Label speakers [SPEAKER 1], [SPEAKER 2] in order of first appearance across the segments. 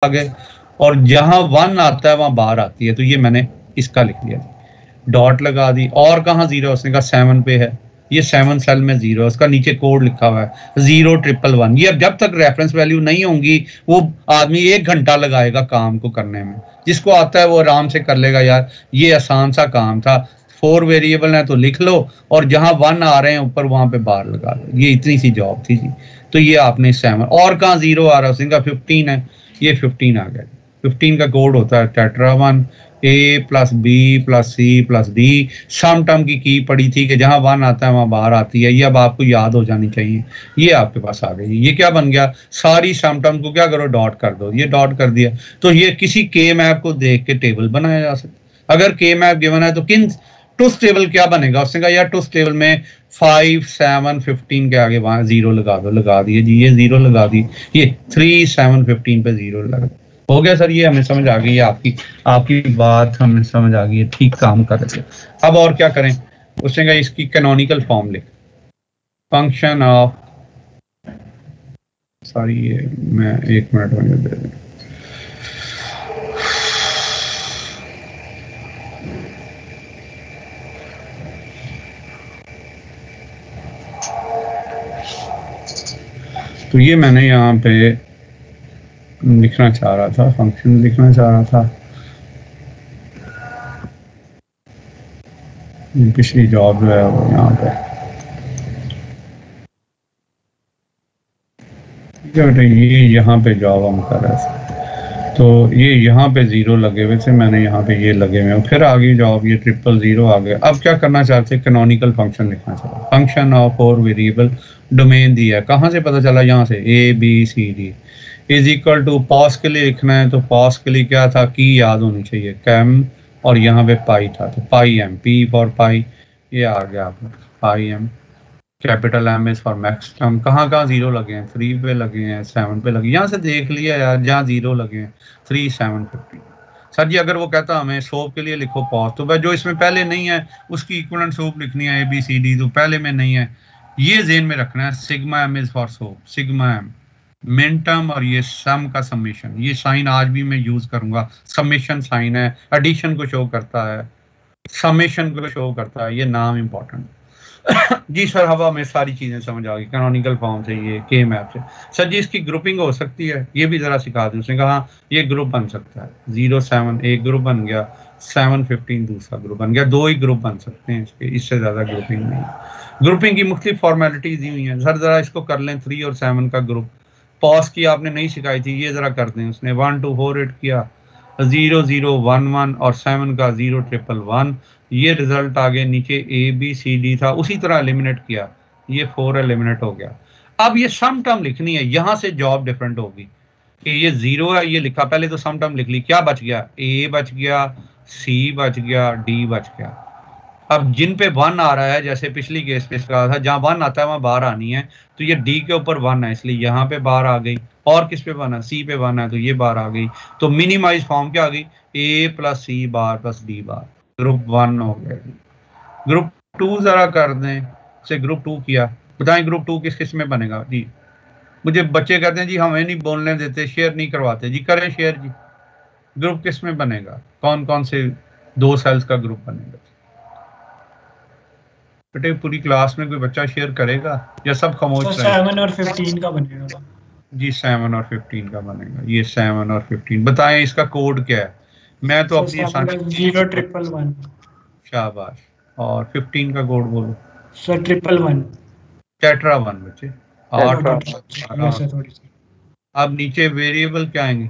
[SPEAKER 1] गए, और जहां 1 आता है वहां बार आती है, तो ये मैंने इसका लिख दिया, डॉट लगा दी। और कहाँ जीरो, उसने कहा 7 पे है, ये 7 सेल में जीरो, उसका नीचे कोड लिखा हुआ है 01111। ये जब तक रेफरेंस वैल्यू नहीं होंगी वो आदमी 1 घंटा लगाएगा काम को करने में। जिसको आता है वो आराम से कर लेगा, यार ये आसान सा काम था, 4 वेरिएबल है तो लिख लो, और जहां 1 आ रहे हैं ऊपर वहां पे बार लगा लो, ये इतनी सी जॉब थी जी। तो ये आपने 7, और कहाँ जीरो आ रहा है, उसने कहा 15 है, ये 15 आ गया। 15 का कोड होता है टेट्रा1 A + B + C + D। Sum term की पड़ी थी कि जहां 1 आता है वहां बाहर आती है, ये अब आपको याद हो जानी चाहिए। ये आपके पास आ गई। ये क्या बन गया, सारी सम टर्म को क्या करो, डॉट कर दो। ये डॉट कर दिया तो ये किसी के मैप को देख के टेबल बनाया जा सकता। अगर के मैप गिवन है तो किन टूस टेबल क्या बनेगा, उसने कहा यार टूस टेबल में 5 7 15 के आगे वहां जीरो लगा दो, लगा दिए जी, ये जीरो लगा दी, ये 3 7 15 पे जीरो लगा। हो गया सर, ये हमें समझ आ गई है, आपकी बात हमें समझ आ गई है, ठीक काम कर रहे थे। अब और क्या करें, उसने कहा इसकी कैनोनिकल फॉर्म लिख, फंक्शन ऑफ, सॉरी ये मैं 1 मिनट में दे दूं। तो ये मैंने यहाँ पे लिखना चाह रहा था, फंक्शन लिखना चाह रहा था, पिछली जॉब जो है वो यहाँ पे, ये यहाँ पे जॉब हम कर रहे थे, तो ये यहाँ पे जीरो लगे हुए थे, मैंने यहाँ पे ये लगे हुए, फिर आ गई जॉब, ये 000 आ गया। अब क्या करना चाहते, कैनोनिकल फंक्शन लिखना चाहते, फंक्शन ऑफ 4 वेरिएबल, डोमेन दिया है, कहाँ से पता चला, यहाँ से ABCD = पॉस के लिए लिखना है, तो पॉस के लिए क्या था, की याद होनी चाहिए, कैम, और यहाँ पे पाई था, तो pi M, P for pi, ये आ गया आपको pi M, capital M is for max term. कहाँ कहाँ जीरो लगे हैं, 3 पे लगे हैं, 7 पे लगे, यहाँ से देख लिया यार, जहाँ जीरो लगे हैं 3 7 15। सर जी अगर वो कहता हमें सोप के लिए लिखो पॉज, तो भाई जो इसमें पहले नहीं है उसकी इक्विवेलेंट सोप लिखनी है ABCD, तो पहले में नहीं है, ये ज़हन में रखना है, sigma M is for soap, sigma M min term, और ये सम का समेशन, ये साइन आज भी मैं यूज करूंगा, समेशन साइन है, एडिशन को शो करता है, समेशन को शो करता है, ये नाम इंपॉर्टेंट। जी सर, हवा में सारी चीजें समझ आ गई, कैनोनिकल फॉर्म से, ये के मैप से। सर जी इसकी ग्रुपिंग हो सकती है, ये भी जरा सिखा दें। उसने कहा ये ग्रुप बन सकता है, 0 7 एक ग्रुप बन गया, 7 15 दूसरा ग्रुप बन गया, 2 ही ग्रुप बन सकते हैं इसके, इससे ज्यादा ग्रुपिंग नहीं। ग्रुपिंग की मुख्तलिफ फॉर्मेलिटीज दी हुई हैं सर, जरा इसको कर लें, 3 और 7 का ग्रुप। पॉज की आपने नहीं सिखाई थी, ये जरा कर दें। उसने 1 2 4 8 किया, 0 0 1 1 और 7 का 0 1 1 1, ये रिजल्ट आगे नीचे ABCD था, उसी तरह एलिमिनेट किया, ये 4 एलिमिनेट हो गया। अब ये सम टर्म लिखनी है, यहां से जॉब डिफरेंट होगी कि ये 0 है, ये लिखा, पहले तो सम टर्म लिख ली, क्या बच गया, A बच गया, C बच गया, D बच गया। अब जिन पे 1 आ रहा है, जैसे पिछली केस पे कहा था, जहां 1 आता है वहां बार आनी है, तो ये D के ऊपर 1 है, इसलिए यहाँ पे बार आ गई, और किस पे 1 है, C पे 1 है, तो ये बार आ गई। तो मिनिमाइज फॉर्म क्या आ गई, A + C bar + D bar, group 1 हो गया। ग्रुप 2 जरा कर दें, से ग्रुप 2 किया, बताएं ग्रुप 2 किस किस में बनेगा जी। मुझे बच्चे कहते हैं जी हमें नहीं बोलने देते, शेयर नहीं करवाते जी, करें शेयर जी। ग्रुप किस में बनेगा, कौन कौन से 2 सेल्स का ग्रुप बनेगा बेटे, पूरी क्लास में कोई बच्चा शेयर करेगा या सब खामोश रहेंगे?
[SPEAKER 2] 7 और 15 का बनेगा
[SPEAKER 1] जी, 7 और 15 का बनेगा, ये 7 और 15 बताएं, इसका कोड क्या है? मैं तो अपनी
[SPEAKER 2] 0 1 1
[SPEAKER 1] शाबाश, और 15 का कोड बोलो
[SPEAKER 2] सर 1 1
[SPEAKER 1] टेट्रा 1 बच्चे, 8। अब नीचे वेरिएबल क्या आएंगे,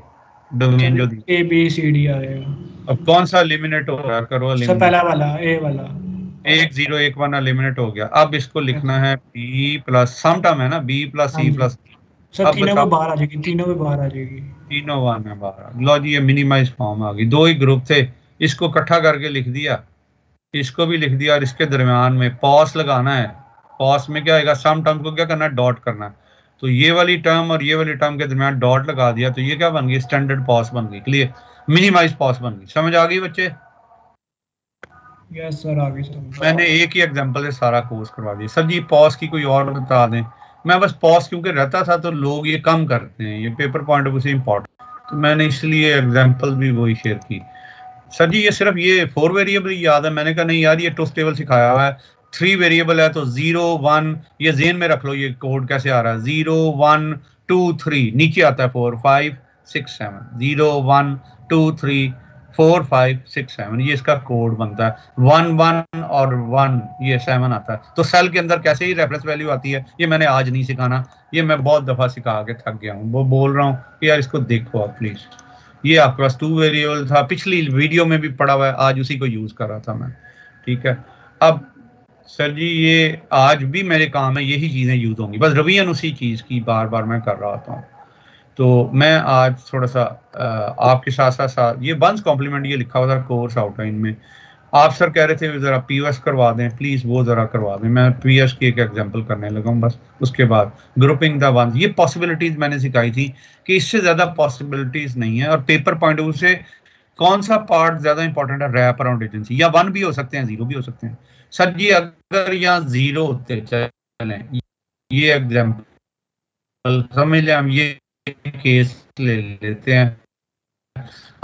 [SPEAKER 1] डोमेन जो दी
[SPEAKER 2] ABCD आएगा।
[SPEAKER 1] अब कौन सा एलिमिनेट हो रहा है, करो
[SPEAKER 2] सर पहला वाला, A वाला,
[SPEAKER 1] 1 0 1 1 एलिमिनेट हो गया। अब इसको लिखना है B प्लस सम टर्म है ना, B + C +
[SPEAKER 2] सर तीनों में बाहर आ जाएगी, तीनों में बाहर आ जाएगी,
[SPEAKER 1] तीनों 1 है बाहर। लो जी, ये मिनिमाइज फॉर्म आ गई, 2 ही ग्रुप थे, इसको इकट्ठा करके लिख दिया, इसको भी लिख दिया, और इसके दरमियान में पॉज लगाना है। पॉज में क्या आएगा, सम टर्म को क्या करना है, डॉट करना है, तो ये वाली टर्म और ये वाली टर्म के दरमियान डॉट लगा दिया, तो ये क्या बन गई, स्टैंडर्ड पॉज बन गई, क्लियर, मिनिमाइज पॉज बन गई। समझ आ गई बच्चे?
[SPEAKER 2] यस सर, आ गई सर।
[SPEAKER 1] मैंने एक ही एग्जांपल से सारा कोर्स करवा दिया। सर जी पॉज की कोई और बता दें, मैं बस पॉज क्योंकि रहता था तो लोग ये कम करते हैं, ये पेपर पॉइंट ऑफ व्यू से इम्पोर्टेंट। तो मैंने इसलिए एग्जांपल भी वही शेयर की। सर जी ये सिर्फ ये 4 वेरिएबल याद है? मैंने कहा नहीं यार, ये टूस टेबल सिखाया हुआ है, 3 वेरिएबल है, तो 0 1 ये जेन में रख लो, ये कोड कैसे आ रहा है, 0 1 2 3 नीचे आता है 4 5 6 7, 0 1 2 3 4 5 6 7, ये इसका कोड बनता है। 1 1 और 1 ये 7 आता है। तो सेल के अंदर कैसे ही रेफरेंस वैल्यू आती है, ये मैंने आज नहीं सिखाना, ये मैं बहुत दफा सिखा के थक गया हूँ। वो बोल रहा हूँ कि यार इसको देखो आप प्लीज। ये आपके पास 2 वेरिएबल था, पिछली वीडियो में भी पड़ा हुआ है, आज उसी को यूज कर रहा था मैं। ठीक है, अब सर जी ये आज भी मेरे काम है, यही चीजें यूज होंगी, बस रिवीजन उसी चीज की बार बार मैं कर रहा था। तो मैं आज थोड़ा सा आपके साथ साथ ये वंस कॉम्प्लीमेंट ये लिखा हुआ था कोर्स आउटलाइन में, आप सर कह रहे थे जरा पीओएस करवा दें प्लीज, वो जरा करवा दें। मैं पीओएस की एक एग्जांपल करने लगा हूं बस। उसके बाद ग्रुपिंग द वंस, ये पॉसिबिलिटीज मैंने सिखाई थी कि इससे ज्यादा पॉसिबिलिटीज नहीं है। और पेपर पॉइंट ऑफ व्यू से कौन सा पार्ट ज्यादा इंपॉर्टेंट है, रैप अराउंड एजेंसी, या 1 भी हो सकते हैं 0 भी हो सकते हैं। सर जी अगर यहाँ 0 होते चले, ये एग्जाम्पल समझ लें, हम ये केस ले लेते हैं,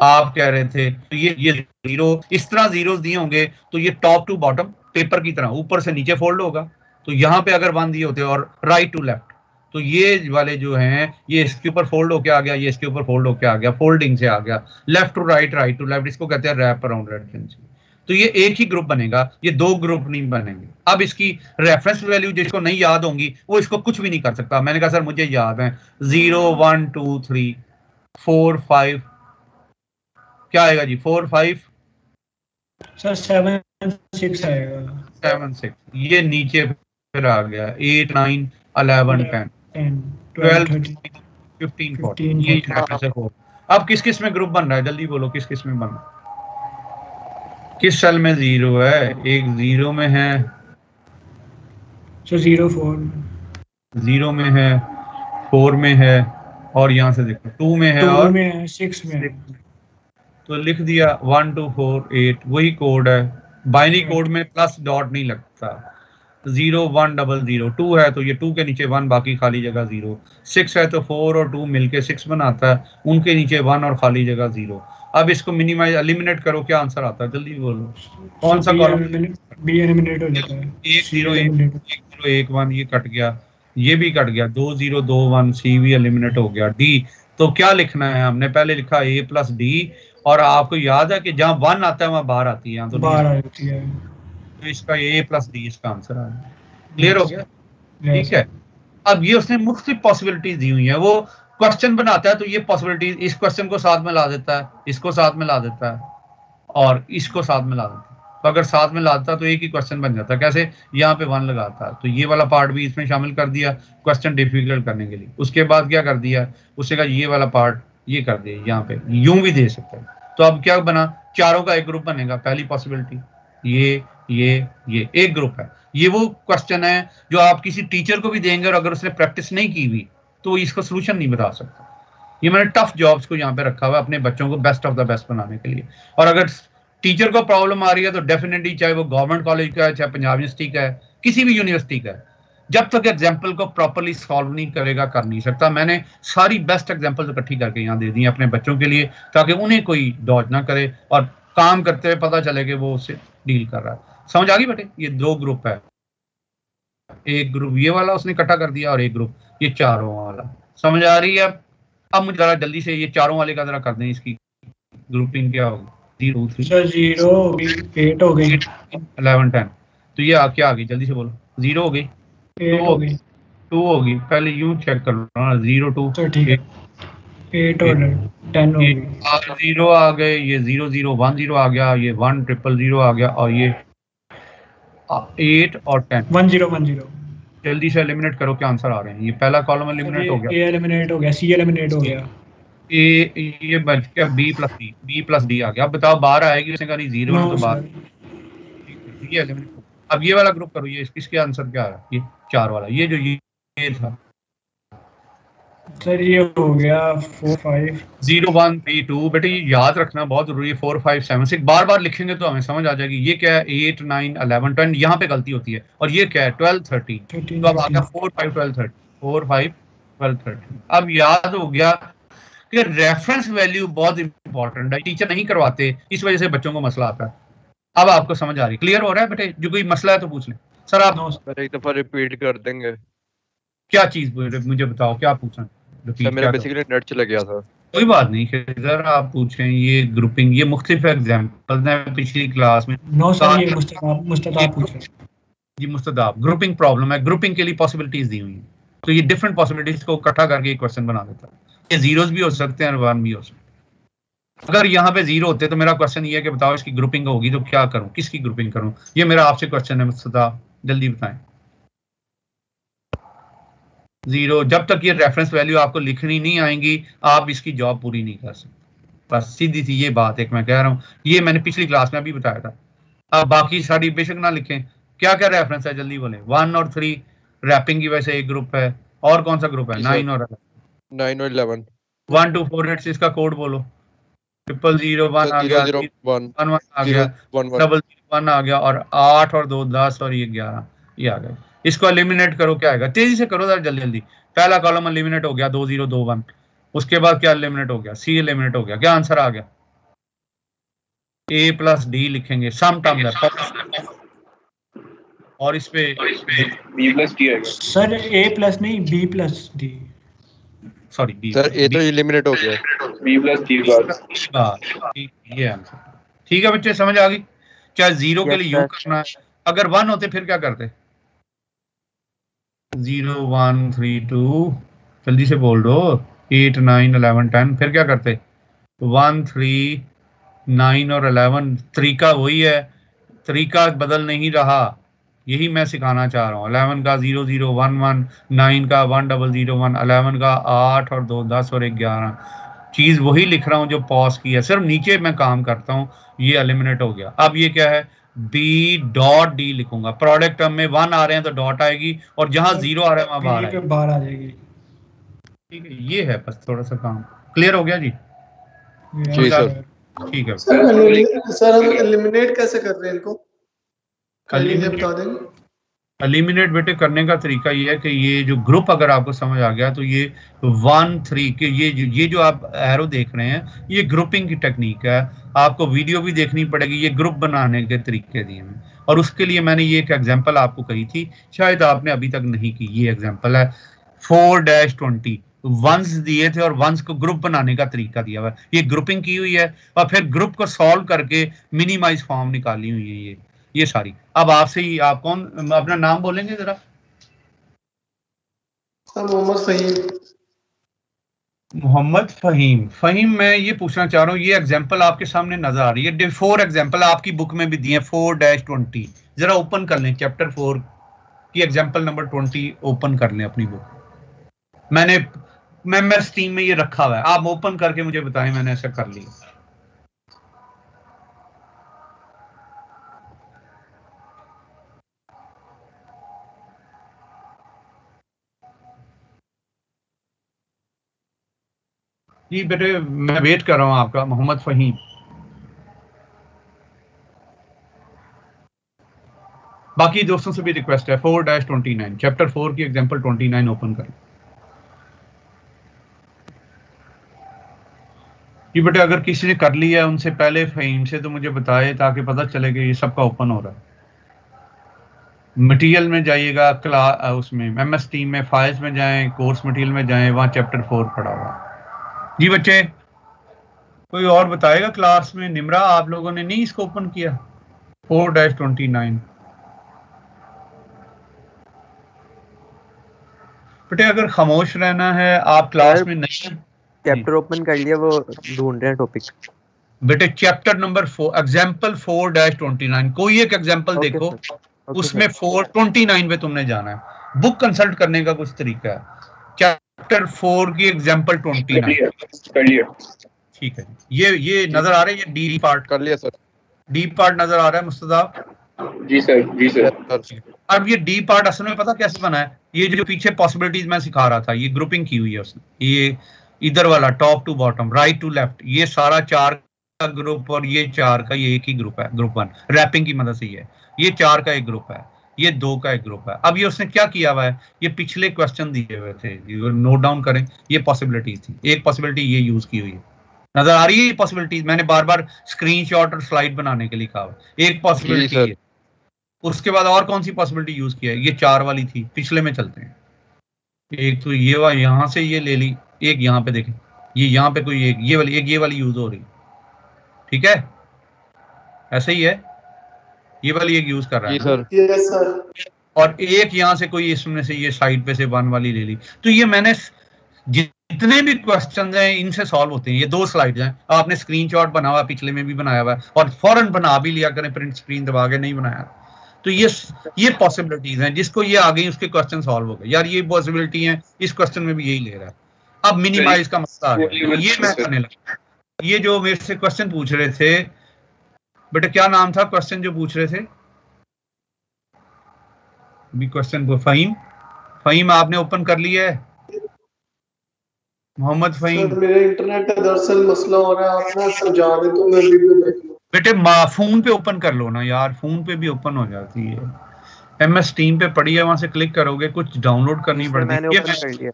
[SPEAKER 1] आप कह रहे थे तो ये 0 इस तरह जीरो दिए होंगे तो ये टॉप टू बॉटम पेपर की तरह ऊपर से नीचे फोल्ड होगा। तो यहाँ पे अगर 1 दिए होते और राइट टू लेफ्ट, तो ये वाले जो हैं ये इसके ऊपर फोल्ड होके आ गया, ये इसके ऊपर फोल्ड होके आ गया, फोल्डिंग से आ गया, left to right, right to left, इसको कहते हैं रैप अराउंड एजेंसी। तो ये एक ही ग्रुप बनेगा, ये 2 ग्रुप नहीं बनेंगे। अब इसकी रेफरेंस वैल्यू जिसको नहीं याद होंगी वो इसको कुछ भी नहीं कर सकता। मैंने कहा सर मुझे याद है 0 1 2 3 4 5, क्या आएगा जी 4 5
[SPEAKER 2] सर 7 6 आएगा,
[SPEAKER 1] 7 6, ये नीचे फिर आ गया 8 9 11 10 12 15 14, ये रेफरेंस है 4। अब किस किस में ग्रुप बन रहा है, जल्दी बोलो किस किस में बन रहा है, किस सेल में 0 है, एक 0 में है,
[SPEAKER 2] सर 0 4
[SPEAKER 1] 0 में है, 4 में है, और यहाँ से देखो 2 में है,
[SPEAKER 2] 2
[SPEAKER 1] और
[SPEAKER 2] में है, 6 में है।
[SPEAKER 1] तो लिख दिया 1 2 4 8, वही कोड है। बाइनरी कोड में प्लस डॉट नहीं लगता। 0 1 0 0, 2 है तो ये 2 के नीचे 1, बाकी खाली जगह 0। 6 है तो 4 और 2 मिलके 6 बनाता है, उनके नीचे 1 और खाली जगह 0। अब इसको मिनिमाइज एलिमिनेट करो, क्या आंसर आता है, जल्दी बोलो कौन सा कॉलम।
[SPEAKER 2] बी एलिमिनेट हो जाता है,
[SPEAKER 1] 1 0 1 1 ये कट गया, ये भी कट गया, 2 0 2 1, सी भी एलिमिनेट हो गया। डी तो क्या लिखना है, हमने पहले लिखा ए प्लस डी, और आपको याद है कि जहां 1 आता है वहां बाहर आती है, तो
[SPEAKER 2] बाहर आती है,
[SPEAKER 1] तो इसका ए प्लस डी इसका आंसर आ गया। क्लियर हो गया, ठीक है। अब ये उसने मुख्तलिफ पॉसिबिलिटीज दी हुई है, वो क्वेश्चन बनाता है तो ये पॉसिबिलिटीज इस क्वेश्चन को साथ में ला देता है, इसको साथ में ला देता है, और इसको साथ में ला देता है। तो अगर साथ में ला देता तो एक ही क्वेश्चन बन जाता है, कैसे, यहाँ पे 1 लगाता है तो ये वाला पार्ट भी इसमें शामिल कर दिया क्वेश्चन डिफिकल्ट करने के लिए। उसके बाद क्या कर दिया, उससे कहा ये वाला पार्ट ये कर दिया, यहाँ पे यूं भी दे सकता है। तो अब क्या बना, चारों का एक ग्रुप बनेगा। पहली पॉसिबिलिटी ये एक ग्रुप है। ये वो क्वेश्चन है जो आप किसी टीचर को भी देंगे और अगर उसने प्रैक्टिस नहीं की हुई तो वो इसका सोल्यूशन नहीं बता सकता। ये मैंने टफ जॉब्स को यहाँ पे रखा हुआ है अपने बच्चों को बेस्ट ऑफ द बेस्ट बनाने के लिए। और अगर टीचर को प्रॉब्लम आ रही है तो डेफिनेटली चाहे वो गवर्नमेंट कॉलेज का है, चाहे पंजाब यूनिवर्सिटी का है, किसी भी यूनिवर्सिटी का है, जब तक एग्जाम्पल को प्रॉपरली सॉल्व नहीं करेगा कर नहीं सकता। मैंने सारी बेस्ट एग्जाम्पल इकट्ठी करके यहाँ दे दी है अपने बच्चों के लिए, ताकि उन्हें कोई डॉज ना करे और काम करते हुए पता चले कि वो उससे डील कर रहा है। समझ आ गई बेटे, ये 2 ग्रुप है, एक ग्रुप ये वाला उसने इकट्ठा कर दिया और एक ग्रुप ये चारों वाला। समझ आ रही है? अब मुझे जरा जल्दी से ये चारों वाले का जरा कर दें, इसकी ग्रुपिंग क्या होगी, 0 3
[SPEAKER 2] 0 8 हो गई,
[SPEAKER 1] 11 10, तो ये क्या आ गई, जल्दी से बोलो। 0 हो गई,
[SPEAKER 2] 8 हो गई,
[SPEAKER 1] 2 होगी, पहले यूं चेक कर लो ना, 0 2
[SPEAKER 2] तो ठीक है, 8 और 10 हो गई,
[SPEAKER 1] 0 आ गए, ये 0 0 1 0 आ गया, ये 1 0 0 आ गया, और ये 8 और 10
[SPEAKER 2] 1 0 1 0।
[SPEAKER 1] जल्दी से एलिमिनेट करो, क्या आंसर आ रहे हैं। ये पहला कॉलम एलिमिनेट हो गया,
[SPEAKER 2] ए एलिमिनेट हो गया, सी एलिमिनेट हो गया,
[SPEAKER 1] ये बच गया बी प्लस डी आ गया। अब बताओ बाहर आएगी, उसने कहा नहीं 0 तो बाहर, ये एलिमिनेट। अब ये वाला ग्रुप करो, ये इसके आंसर क्या आ रहा है, ये 4 वाला, ये जो ये था
[SPEAKER 2] सर ये हो गया 4 5
[SPEAKER 1] 0 1 3 2। बेटे ये याद रखना बहुत जरूरी है, 4 5 7 6 बार बार लिखेंगे तो हमें समझ आ जाएगी। ये क्या है, 8 9 11 10, यहाँ पे गलती होती है। और ये क्या है, 12 13, तो अब आ गया 4 5 12 13, 4 5 12 13। अब याद हो गया ये रेफरेंस वैल्यू बहुत इंपॉर्टेंट है, टीचर नहीं करवाते, इस वजह से बच्चों को मसला आता है। अब आपको समझ आ रही, क्लियर हो रहा है बेटे? जो कोई मसला है तो पूछ लें। सर आप
[SPEAKER 3] एक दफा रिपीट कर देंगे।
[SPEAKER 1] क्या चीज मुझे बताओ, क्या पूछना?
[SPEAKER 3] सर मेरा बेसिकली नेट चला गया था।
[SPEAKER 1] कोई बात नहीं, सर आप पूछें। ये ग्रुपिंग, ये मुख्तलिफ एग्जांपल्स हैं पिछली क्लास में।
[SPEAKER 2] नो सर, ये मुस्तदाब पूछ रहे हैं
[SPEAKER 1] जी। मुस्तदाब ग्रुपिंग प्रॉब्लम है, ग्रुपिंग के लिए पॉसिबिलिटीज दी हुई हैं, तो ये डिफरेंट पॉसिबिलिटीज को इकट्ठा करके एक क्वेश्चन बना देता है। ये जीरोस भी हो सकते हैं और वन भी हो सकते हैं। अगर यहाँ पे जीरो होते तो मेरा क्वेश्चन ये है कि बताओ इसकी ग्रुपिंग होगी तो क्या करूं, किसकी ग्रुपिंग करूं? ये मेरा आपसे क्वेश्चन है मुस्तदाब, जल्दी बताएं। जीरो। जब तक ये रेफरेंस वैल्यू आपको लिखनी नहीं आएंगी आप इसकी जॉब पूरी नहीं कर सकते। बस सीधी सी ये बात एक मैं कह रहा हूँ, ये मैंने पिछली क्लास में भी बताया था। अब बाकी सारी बेशक ना लिखें, क्या क्या रेफरेंस है जल्दी बोले। 1 और 3 रैपिंग की वजह से एक ग्रुप है, और कौन सा ग्रुप है? 9 और
[SPEAKER 3] 11।
[SPEAKER 1] 1 2 4 8 इसका कोड बोलो। 000 1 आ गया, 1 आ गया, 001 आ गया, और 8 और 2 10 और ये 11 ये आ गया। इसको एलिमिनेट करो, क्या आएगा? तेजी से करो जरा, जल्दी जल्दी। पहला कॉलम एलिमिनेट हो गया 2021, उसके बाद क्या एलिमिनेट हो गया? सी एलिमिनेट हो गया। क्या आंसर आ गया? ए प्लस डी लिखेंगे, सम टर्म है, और इस पे
[SPEAKER 4] बी प्लस डी आएगा।
[SPEAKER 2] सर ए प्लस नहीं, B plus D.
[SPEAKER 1] Sorry B
[SPEAKER 3] sir A तो एलिमिनेट हो गया,
[SPEAKER 4] बी प्लस डी बाद
[SPEAKER 1] ये आंसर। ठीक है बच्चे, समझ आ गई? क्या जीरो के लिए यूं करना है? अगर 1 होते फिर क्या करते? 0 1 3 2 जल्दी से बोल दो। 8 9 11 10 फिर क्या करते? 1 3 9 और 11। तरीका वही है, तरीका बदल नहीं रहा, यही मैं सिखाना चाह रहा हूँ। 11 का 0 0 1 1, 9 का 1 0 0 1, 11 का 8 और 2 10 और 11। चीज वही लिख रहा हूँ जो पॉज की है, सिर्फ नीचे मैं काम करता हूँ। ये एलिमिनेट हो गया। अब ये क्या है? बी डॉट डी लिखूंगा। प्रोडक्ट टर्म में 1 आ रहे हैं तो डॉट आएगी, और जहां 0 आ रहा है वहां बाहर आ जाएगी। ठीक है, ये है बस थोड़ा सा काम। क्लियर हो गया जी?
[SPEAKER 3] जी सर।
[SPEAKER 1] ठीक है
[SPEAKER 5] सर हम एलिमिनेट कैसे कर रहे हैं इनको? बता देंगे।
[SPEAKER 1] एलिमिनेट बेटे करने का तरीका ये है कि ये जो ग्रुप अगर आपको समझ आ गया तो ये 1 3 के ये जो आप एरो देख रहे हैं ये ग्रुपिंग की टेक्निक है। आपको वीडियो भी देखनी पड़ेगी, ये ग्रुप बनाने के तरीके दिए हैं, और उसके लिए मैंने ये एक एग्जांपल आपको कही थी, शायद आपने अभी तक नहीं की। ये एग्जांपल है 4-20 वंस दिए थे और वंस को ग्रुप बनाने का तरीका दिया हुआ है। ये ग्रुपिंग की हुई है और फिर ग्रुप को सॉल्व करके मिनिमाइज फॉर्म निकाली हुई है ये सारी। अब आपसे ही, आप कौन अपना नाम बोलेंगे जरा? मोहम्मद फहीम। फहीम, मैं ये पूछना चाह रहा हूँ, ये एग्जांपल आपके सामने नजर आ रही है, 4 एग्जांपल आपकी बुक में भी दिए 4-20। जरा ओपन कर लें चैप्टर 4 की एग्जांपल नंबर 20 ओपन कर लें अपनी बुक। मैंने मेंबर्स टीम में ये रखा हुआ है, आप ओपन करके मुझे बताएं मैंने ऐसा कर लिया। जी बेटे मैं वेट कर रहा हूं आपका, मोहम्मद फहीम। बाकी दोस्तों से भी रिक्वेस्ट है 4-29 चैप्टर 4 की एग्जांपल 29 ओपन करें। जी बेटे अगर किसी ने कर लिया है उनसे पहले फहीम से तो मुझे बताए, ताकि पता चले कि ये सबका ओपन हो रहा है। मटेरियल में जाइएगा, क्लास उसमें एमएस टीम में फाइल्स में जाएं, कोर्स मटेरियल में जाएं, वहां चैप्टर 4 पढ़ा हुआ। जी बच्चे कोई और बताएगा क्लास में? निमरा आप लोगों ने नहीं इसको ओपन किया 4-29? बेटे अगर खामोश रहना है, आप क्लास में नहीं
[SPEAKER 6] चैप्टर ओपन कर लिया, वो ढूंढ रहे हैं टॉपिक।
[SPEAKER 1] बेटे चैप्टर नंबर 4 एग्जांपल 4-29 कोई एक एग्जांपल देखो, उसमें 4-29 पे तुमने जाना है। बुक कंसल्ट करने का कुछ तरीका है। चैप्टर 4 की एग्जांपल 29 ठीक है। ये नजर आ रहा है, ये डी पार्ट
[SPEAKER 3] कर लिया सर।
[SPEAKER 1] डी पार्ट नजर आ रहा है मुस्तदाब?
[SPEAKER 4] जी सर।
[SPEAKER 1] अब ये डी पार्ट असल में पता कैसे बना है? ये जो पीछे पॉसिबिलिटीज मैं सिखा रहा था, ये ग्रुपिंग की हुई है उसने। ये इधर वाला top to bottom, right to left, ये सारा 4 का ग्रुप, और ये 4 का ये एक ही ग्रुप है, ग्रुप 1 रैपिंग की मदद से। ये 4 का एक ग्रुप है। ये 2 का एक ग्रुप है। अब ये उसने क्या किया हुआ है, ये पिछले क्वेश्चन दिए हुए थे, नोट डाउन करें, ये पॉसिबिलिटी थी। एक पॉसिबिलिटी ये यूज की हुई है, नजर आ रही है ये पॉसिबिलिटी, मैंने बार बार स्क्रीनशॉट और स्लाइड बनाने के लिए कहा हुआ। एक पॉसिबिलिटी है, उसके बाद और कौन सी पॉसिबिलिटी यूज किया है, ये 4 वाली थी, पिछले में चलते हैं। एक तो ये वाली यहां से ये ले ली, एक यहाँ पे देखें, ये यहाँ पे कोई एक ये वाली यूज हो रही, ठीक है, ऐसे ही है, ये वाली एक यूज कर रहा है
[SPEAKER 3] सर।
[SPEAKER 5] Yes sir.
[SPEAKER 1] और एक यहाँ से कोई इसमें से ये साइड पे से 1 वाली ले ली। तो ये मैंने जितने भी क्वेश्चन हैं इनसे सॉल्व होते हैं। ये 2 स्लाइड्स हैं, आपने स्क्रीनशॉट बना हुआ, पिछले में भी बनाया हुआ है, और फौरन बना भी लिया करें, प्रिंट स्क्रीन दबा के नहीं बनाया। तो ये पॉसिबिलिटीज हैं, जिसको ये आ गई उसके क्वेश्चन सॉल्व हो गए। यार ये पॉसिबिलिटी है, इस क्वेश्चन में भी यही ले रहा है। अब मिनिमाइज का मसला आ गया, ये मैं करने लगा। ये जो मेरे से क्वेश्चन पूछ रहे थे बेटा, क्या नाम था क्वेश्चन जो पूछ रहे थे भी क्वेश्चन को? फहीम आपने ओपन कर लिया है? मोहम्मद फहीम,
[SPEAKER 5] मेरे इंटरनेट का दरअसल मसला हो रहा है, आप ना समझा रहे तो मैं वीडियो देख लूं।
[SPEAKER 1] बेटे फोन पे ओपन कर लो ना यार, फोन पे भी ओपन हो जाती है। MS टीम पे पड़ी है, वहां से क्लिक करोगे, कुछ डाउनलोड करनी पड़ती है।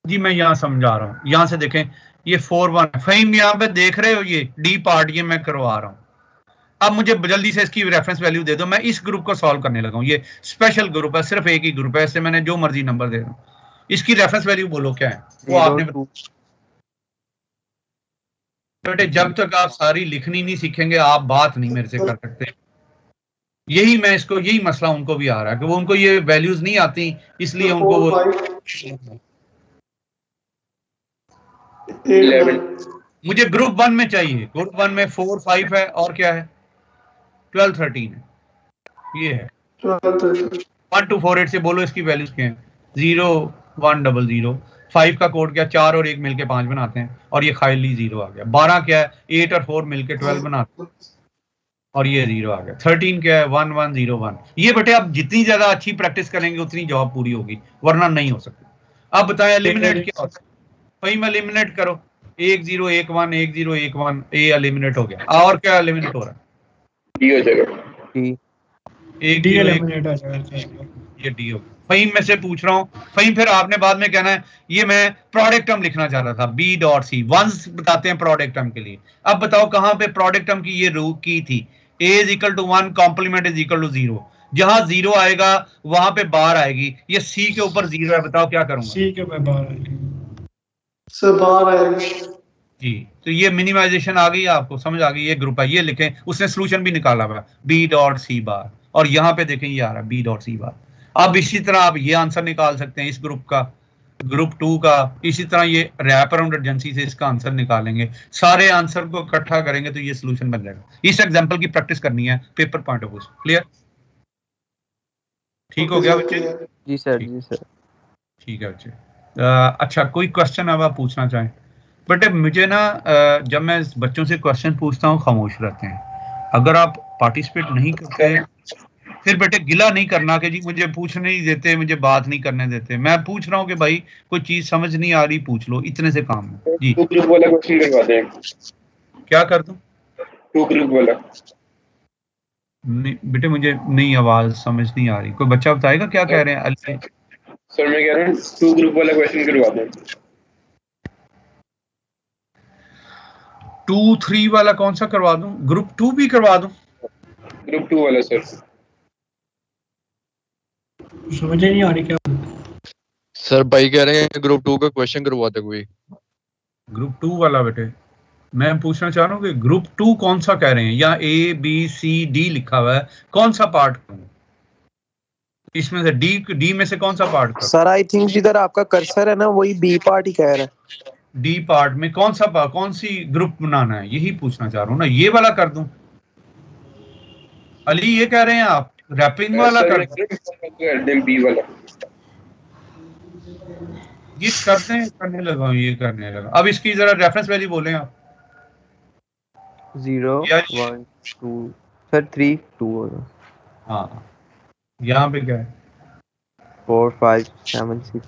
[SPEAKER 1] जी मैं यहाँ समझा रहा हूँ, यहाँ से देखें, ये 4-1 फहीम यहाँ पे देख रहे हो, ये डी पार्ट ये मैं करवा रहा हूँ। अब मुझे जल्दी से इसकी रेफरेंस वैल्यू दे दो, मैं इस ग्रुप को सॉल्व करने लगा हूँ। ये स्पेशल ग्रुप है, सिर्फ एक ही ग्रुप है, इससे मैंने जो मर्जी नंबर दे दूं। इसकी रेफरेंस वैल्यू बोलो क्या है वो आपने बेटे। जब तक आप सारी लिखनी नहीं सीखेंगे आप बात नहीं मेरे से कर सकते। यही मैं इसको, यही मसला उनको भी आ रहा है कि वो उनको ये वैल्यूज नहीं आती, इसलिए उनको वो
[SPEAKER 4] 11
[SPEAKER 1] मुझे ग्रुप 1 में चाहिए। ग्रुप 1 में 4-5 है और क्या है, 12-13 है, ये है 1248 से बोलो इसकी वैल्यूज क्या है, 0-1-0-0। 5 का कोड क्या, 4 और 1 मिलके 5 बनाते हैं, और ये खाली 0 आ गया। 12 क्या है, 8 और 4 मिलके 12 बनाते हैं, और ये 0 आ गया। 13 क्या है, 1-1-0-1। ये बेटे आप जितनी ज्यादा अच्छी प्रैक्टिस करेंगे उतनी जॉब पूरी होगी, वरना नहीं हो सकती। अब बताएं एलिमिनेट क्या होता है? वही में एलिमिनेट करो, 1-0-1-1 1-0-1-1, ए एलिमिनेट हो गया। और क्या एलिमिनेट हो रहा है?
[SPEAKER 4] डी हो जाएगा,
[SPEAKER 2] डी एलिमिनेट हो जाएगा,
[SPEAKER 1] ये डी हो गया। फहीम में से पूछ रहा हूँ, फहीम फिर आपने बाद में कहना है ये मैं प्रोडक्ट टर्म लिखना चाह रहा था, B.C वंस बताते हैं प्रोडक्ट टर्म के लिए। अब बताओ कहां पे प्रोडक्ट टर्म की ये रूल की थी, A = 1 कॉम्प्लीमेंट = 0। जहां 0 आएगा वहां पे बार आएगी, ये C के ऊपर 0 है, बताओ क्या करूंगा?
[SPEAKER 2] C के ऊपर बार आएगी,
[SPEAKER 5] सब बाहर आएगी
[SPEAKER 1] जी। तो ये मिनिमाइजेशन आ गई, आपको समझ आ गई। ये ग्रुप है, ये लिखें, उसने सोल्यूशन भी निकाला हुआ B.C बार, और यहाँ पे देखें ये आ रहा है B.C बार। अब इसी तरह आप ये आंसर निकाल सकते हैं इस ग्रुप का, ग्रुप 2 का। इसी तरह ये रैप अराउंड एडजेंसी से इसका आंसर निकालेंगे, सारे आंसर को इकट्ठा करेंगे तो ये सोल्यूशन बन जाएगा। इस एग्जांपल की प्रैक्टिस करनी है paper point of view. Clear? ठीक हो गया बच्चे?
[SPEAKER 6] जी सर, जी सर।
[SPEAKER 1] ठीक है बच्चे। अच्छा, कोई क्वेश्चन अब आप पूछना चाहें? बट मुझे ना जब मैं बच्चों से क्वेश्चन पूछता हूँ खामोश रहते हैं। अगर आप पार्टिसिपेट नहीं करते फिर बेटे गिला नहीं करना कि जी मुझे पूछने नहीं देते, मुझे बात नहीं करने देते। मैं पूछ रहा हूँ कि भाई कोई चीज समझ नहीं आ रही, पूछ लो, इतने से काम है जी।
[SPEAKER 4] 2 ग्रुप वाला क्वेश्चन करवाते हैं।
[SPEAKER 1] क्या कर दूं?
[SPEAKER 4] 2 ग्रुप वाला।
[SPEAKER 1] नहीं बेटे मुझे नहीं, आवाज समझ नहीं आ रही। कोई बच्चा बताएगा क्या कह रहे हैं?
[SPEAKER 4] सर मैं कह रहा हूँ 2 ग्रुप वाला क्वेश्चन करवाते हैं।
[SPEAKER 1] 2-3 वाला कौन सा करवा दूं? ग्रुप 2 भी करवा दूं?
[SPEAKER 4] ग्रुप 2 वाला सर।
[SPEAKER 2] समझ नहीं आ रही क्या?
[SPEAKER 3] सर भाई कह रहे हैं ग्रुप 2 का क्वेश्चन करवाते कोई।
[SPEAKER 1] ग्रुप 2 वाला बेटे मैं पूछना चाह रहा हूँ कि ग्रुप 2 कौन सा कह रहे हैं, या A-B-C-D लिखा हुआ है, कौन सा पार्ट करूं इसमें से? डी में से कौन सा पार्ट करूं?
[SPEAKER 7] सर आई थिंक जिधर आपका कर्सर है ना वही बी पार्ट ही कह रहा है।
[SPEAKER 1] डी पार्ट में कौन सा पार्ट, कौन सी ग्रुप बनाना है, यही पूछना चाह रहा हूँ ना। ये वाला कर दूं? अली ये कह रहे हैं आप रैपिंग वाला कर दूं?
[SPEAKER 4] बी वाला
[SPEAKER 1] ये करने लगा हूं, ये करने लगा। अब इसकी जरा रेफरेंस वैल्यू बोलें आप।
[SPEAKER 6] 0 1 2 सर 3 2 होगा।
[SPEAKER 1] हाँ यहाँ पे क्या है?
[SPEAKER 6] 4 5 7 6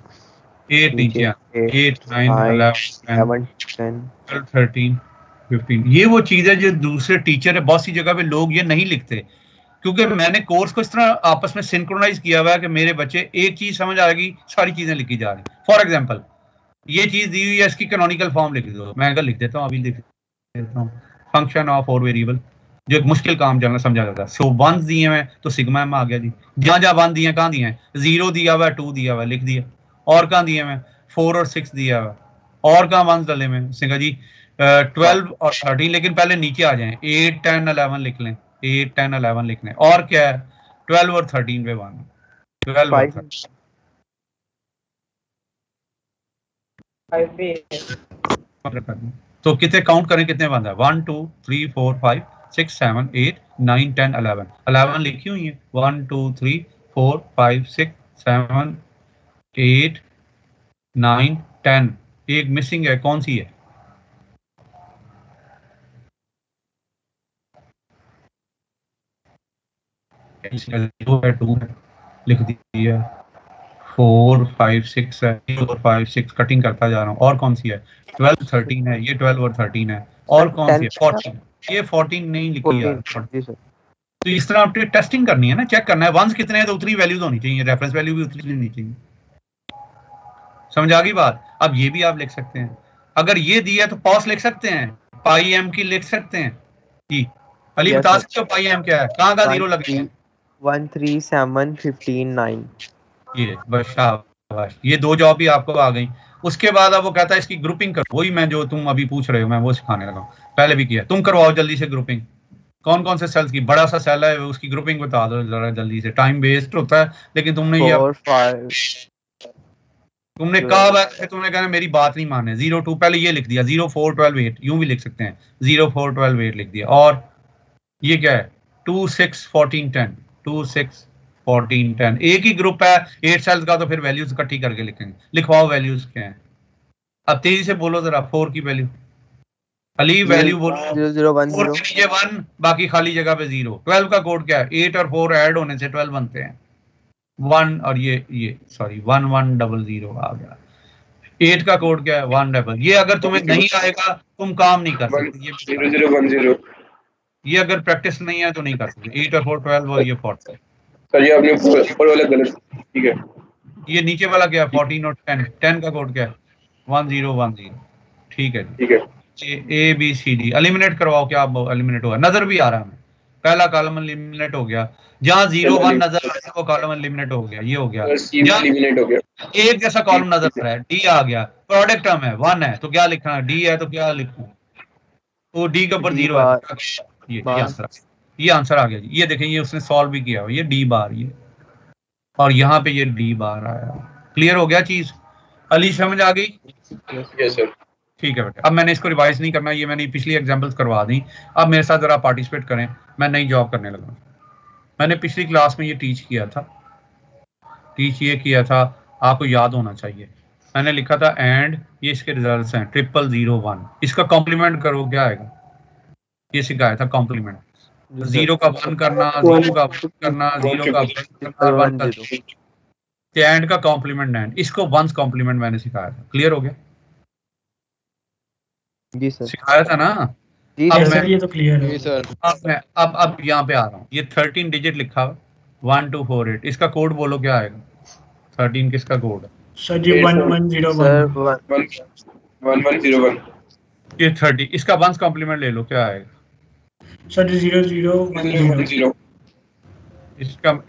[SPEAKER 1] 8 नीचे 8 9 11
[SPEAKER 6] 11 10
[SPEAKER 1] 12 13 15। ये वो चीज है जो दूसरे टीचर है, बहुत सी जगह पे लोग ये नहीं लिखते। क्योंकि मैंने कोर्स को इस तरह आपस में सिंक्रोनाइज किया हुआ है कि मेरे बच्चे एक चीज समझ आएगी, सारी चीजें लिखी जा रही। फॉर एग्जाम्पल ये चीज दी हुई है, इसकी कैनोनिकल फॉर्म लिख दो, मैं अगर लिख देता हूँ, अभी लिख देता हूँ, फंक्शन ऑफ 4 वेरिएबल, जो एक मुश्किल काम जानना समझा जाता है। सो 1 दिए हुए तो सिग्मा एम आ गया जी। जहां जहां 1 दिए कहाँ दिए हैं, 0 दिया हुआ है, 2 दिया हुआ है, लिख दिया। और कहाँ दिए हुए 4 और 6 दिया हुआ है, और कहाँ 1 डले में सिंगा जी 12 और 13, लेकिन पहले नीचे आ जाएं, 8 10 11 लिख लें, 8 10 11 लिख लें। और क्या है 12 और 13 पे 1, 12 और 13 तो कितने काउंट करें, कितने बंद है, 1 2 3 4 5 6 7 8 9 10 11 11 लिखी हुई है, 1 2 3 4 5 6 7 8 9 10, एक मिसिंग है, कौन सी है? है 2 है, लिख दिया, 4 5 6 है, 4 5 6 कटिंग करता जा रहा हूँ। और कौन सी है, 12 13 है, ये 12 और 13 है। और कौन सी है 14, ये 14 नहीं लिखी यार। तो इस तरह आपकी टेस्टिंग करनी है ना, चेक करना है वंस कितने हैं तो उतनी वैल्यूज होनी चाहिए, रेफरेंस वैल्यू भी उतनी होनी चाहिए। समझ आ गई बात? अब ये भी आप लिख सकते हैं, अगर ये दिया तो पॉस लिख सकते हैं, पाई एम की लिख सकते हैं जी। अली बता सकते हो पाई एम क्या है, कहाँ का जीरो लगेगा?
[SPEAKER 7] 1 3 7 15 9।
[SPEAKER 1] ये बस शाबाश, ये दो जॉब भी आपको आ गई। उसके बाद अब वो कहता है इसकी ग्रुपिंग करो, वही मैं जो तुम अभी पूछ रहे हो मैं वो सिखाने लगा, पहले भी किया। तुम करवाओ जल्दी से ग्रुपिंग, कौन कौन से सेल्स की, बड़ा सा सेल है उसकी ग्रुपिंग बता दो जरा जल्दी से, टाइम वेस्ट होता है। लेकिन तुमने ये तुमने कहा, तुमने कहा मेरी बात नहीं माने, 0 2 पहले ये लिख दिया, 0 4 12 8 यूं भी लिख सकते हैं, 0 4 12 8 लिख दिया। और ये क्या है 2 6 14 10, 2 6 14 10, एक ही ग्रुप है 8 सेल्स का, तो फिर वैल्यूज इकट्ठी करके लिखेंगे। लिखवाओ वैल्यूज क्या है, अब तेजी से बोलो जरा। 4 की वैल्यू, अली वैल्यू बोलो।
[SPEAKER 7] 0 0 1 0
[SPEAKER 1] नीचे 1, बाकी खाली जगह पे 0। 12 का कोड क्या है, 8 और 4 ऐड होने से 12 बनते हैं, 1 और ये सॉरी 1 1 0 0 आ गया। 8 का कोड क्या है 1 डबल। ये अगर तुम्हें नहीं आएगा तुम काम नहीं कर सकते, ये
[SPEAKER 4] 0 0 1 0।
[SPEAKER 1] ये अगर प्रैक्टिस नहीं है तो नहीं कर सकते। 8 और 4 12 और ये 40।
[SPEAKER 4] सर ये आपने ऊपर वाला गलत, ठीक है।
[SPEAKER 1] ये नीचे वाला क्या है 14 और 10, 10 का कोड क्या है 1 0 1 0, ठीक है जी,
[SPEAKER 4] ठीक है।
[SPEAKER 1] A B C D eliminate करवाओ, क्या एलिमिनेट होगा, नजर भी आ रहा है हमें, पहला कॉलम एलिमिनेट हो गया, जहां 0 1 नजर आ रहा है वो कॉलम एलिमिनेट हो गया, ये हो गया।
[SPEAKER 4] एलिमिनेट हो गया,
[SPEAKER 1] एक जैसा कॉलम नजर आ रहा है, डी आ गया, प्रोडक्ट टर्म है 1 है तो क्या लिखना है, डी है तो क्या लिखूं, तो डी के ऊपर 0 है, ये आंसर आ गया जी। ये देखें, ये उसने सॉल्व भी किया, ये डी बार, ये और यहाँ पे ये डी बार आया। क्लियर हो गया चीज? अली समझ आ गई?
[SPEAKER 4] Yes sir.
[SPEAKER 1] ठीक है बेटा, अब मैंने इसको रिवाइज नहीं करना, ये मैंने पिछली एग्जांपल्स करवा दी। अब मेरे साथ जरा पार्टिसिपेट करें, मैं नई जॉब करने लगा। मैंने पिछली क्लास में ये टीच किया था, ये किया था, आपको याद होना चाहिए। मैंने लिखा था एंड, ये इसके रिजल्ट्स हैं 0 0 1, इसका कॉम्प्लीमेंट करो क्या आएगा, ये सिखाया था कॉम्प्लीमेंट। 0 का 1 करना, 0 का 1 करना, 0 का 1 करना, 1 का एंड का कॉम्प्लीमेंट एंड, इसको वंस कॉम्प्लीमेंट मैंने सिखाया था। क्लियर हो गया?
[SPEAKER 7] जी सर,
[SPEAKER 1] सिखाया था ना?
[SPEAKER 7] जी
[SPEAKER 2] सर ये तो क्लियर है
[SPEAKER 3] सर।
[SPEAKER 1] अब मैं अब यहाँ पे आ रहा हूँ, ये 13 डिजिट लिखा हुआ 1 2 4 8, इसका कोड बोलो क्या आएगा? 13 किसका कोड है?
[SPEAKER 2] सर जी 1 1 0 1
[SPEAKER 4] 1 1 0 1।
[SPEAKER 1] ये 30, इसका वंस कॉम्प्लीमेंट ले लो, क्या आएगा?
[SPEAKER 2] सर 0 0 1 0।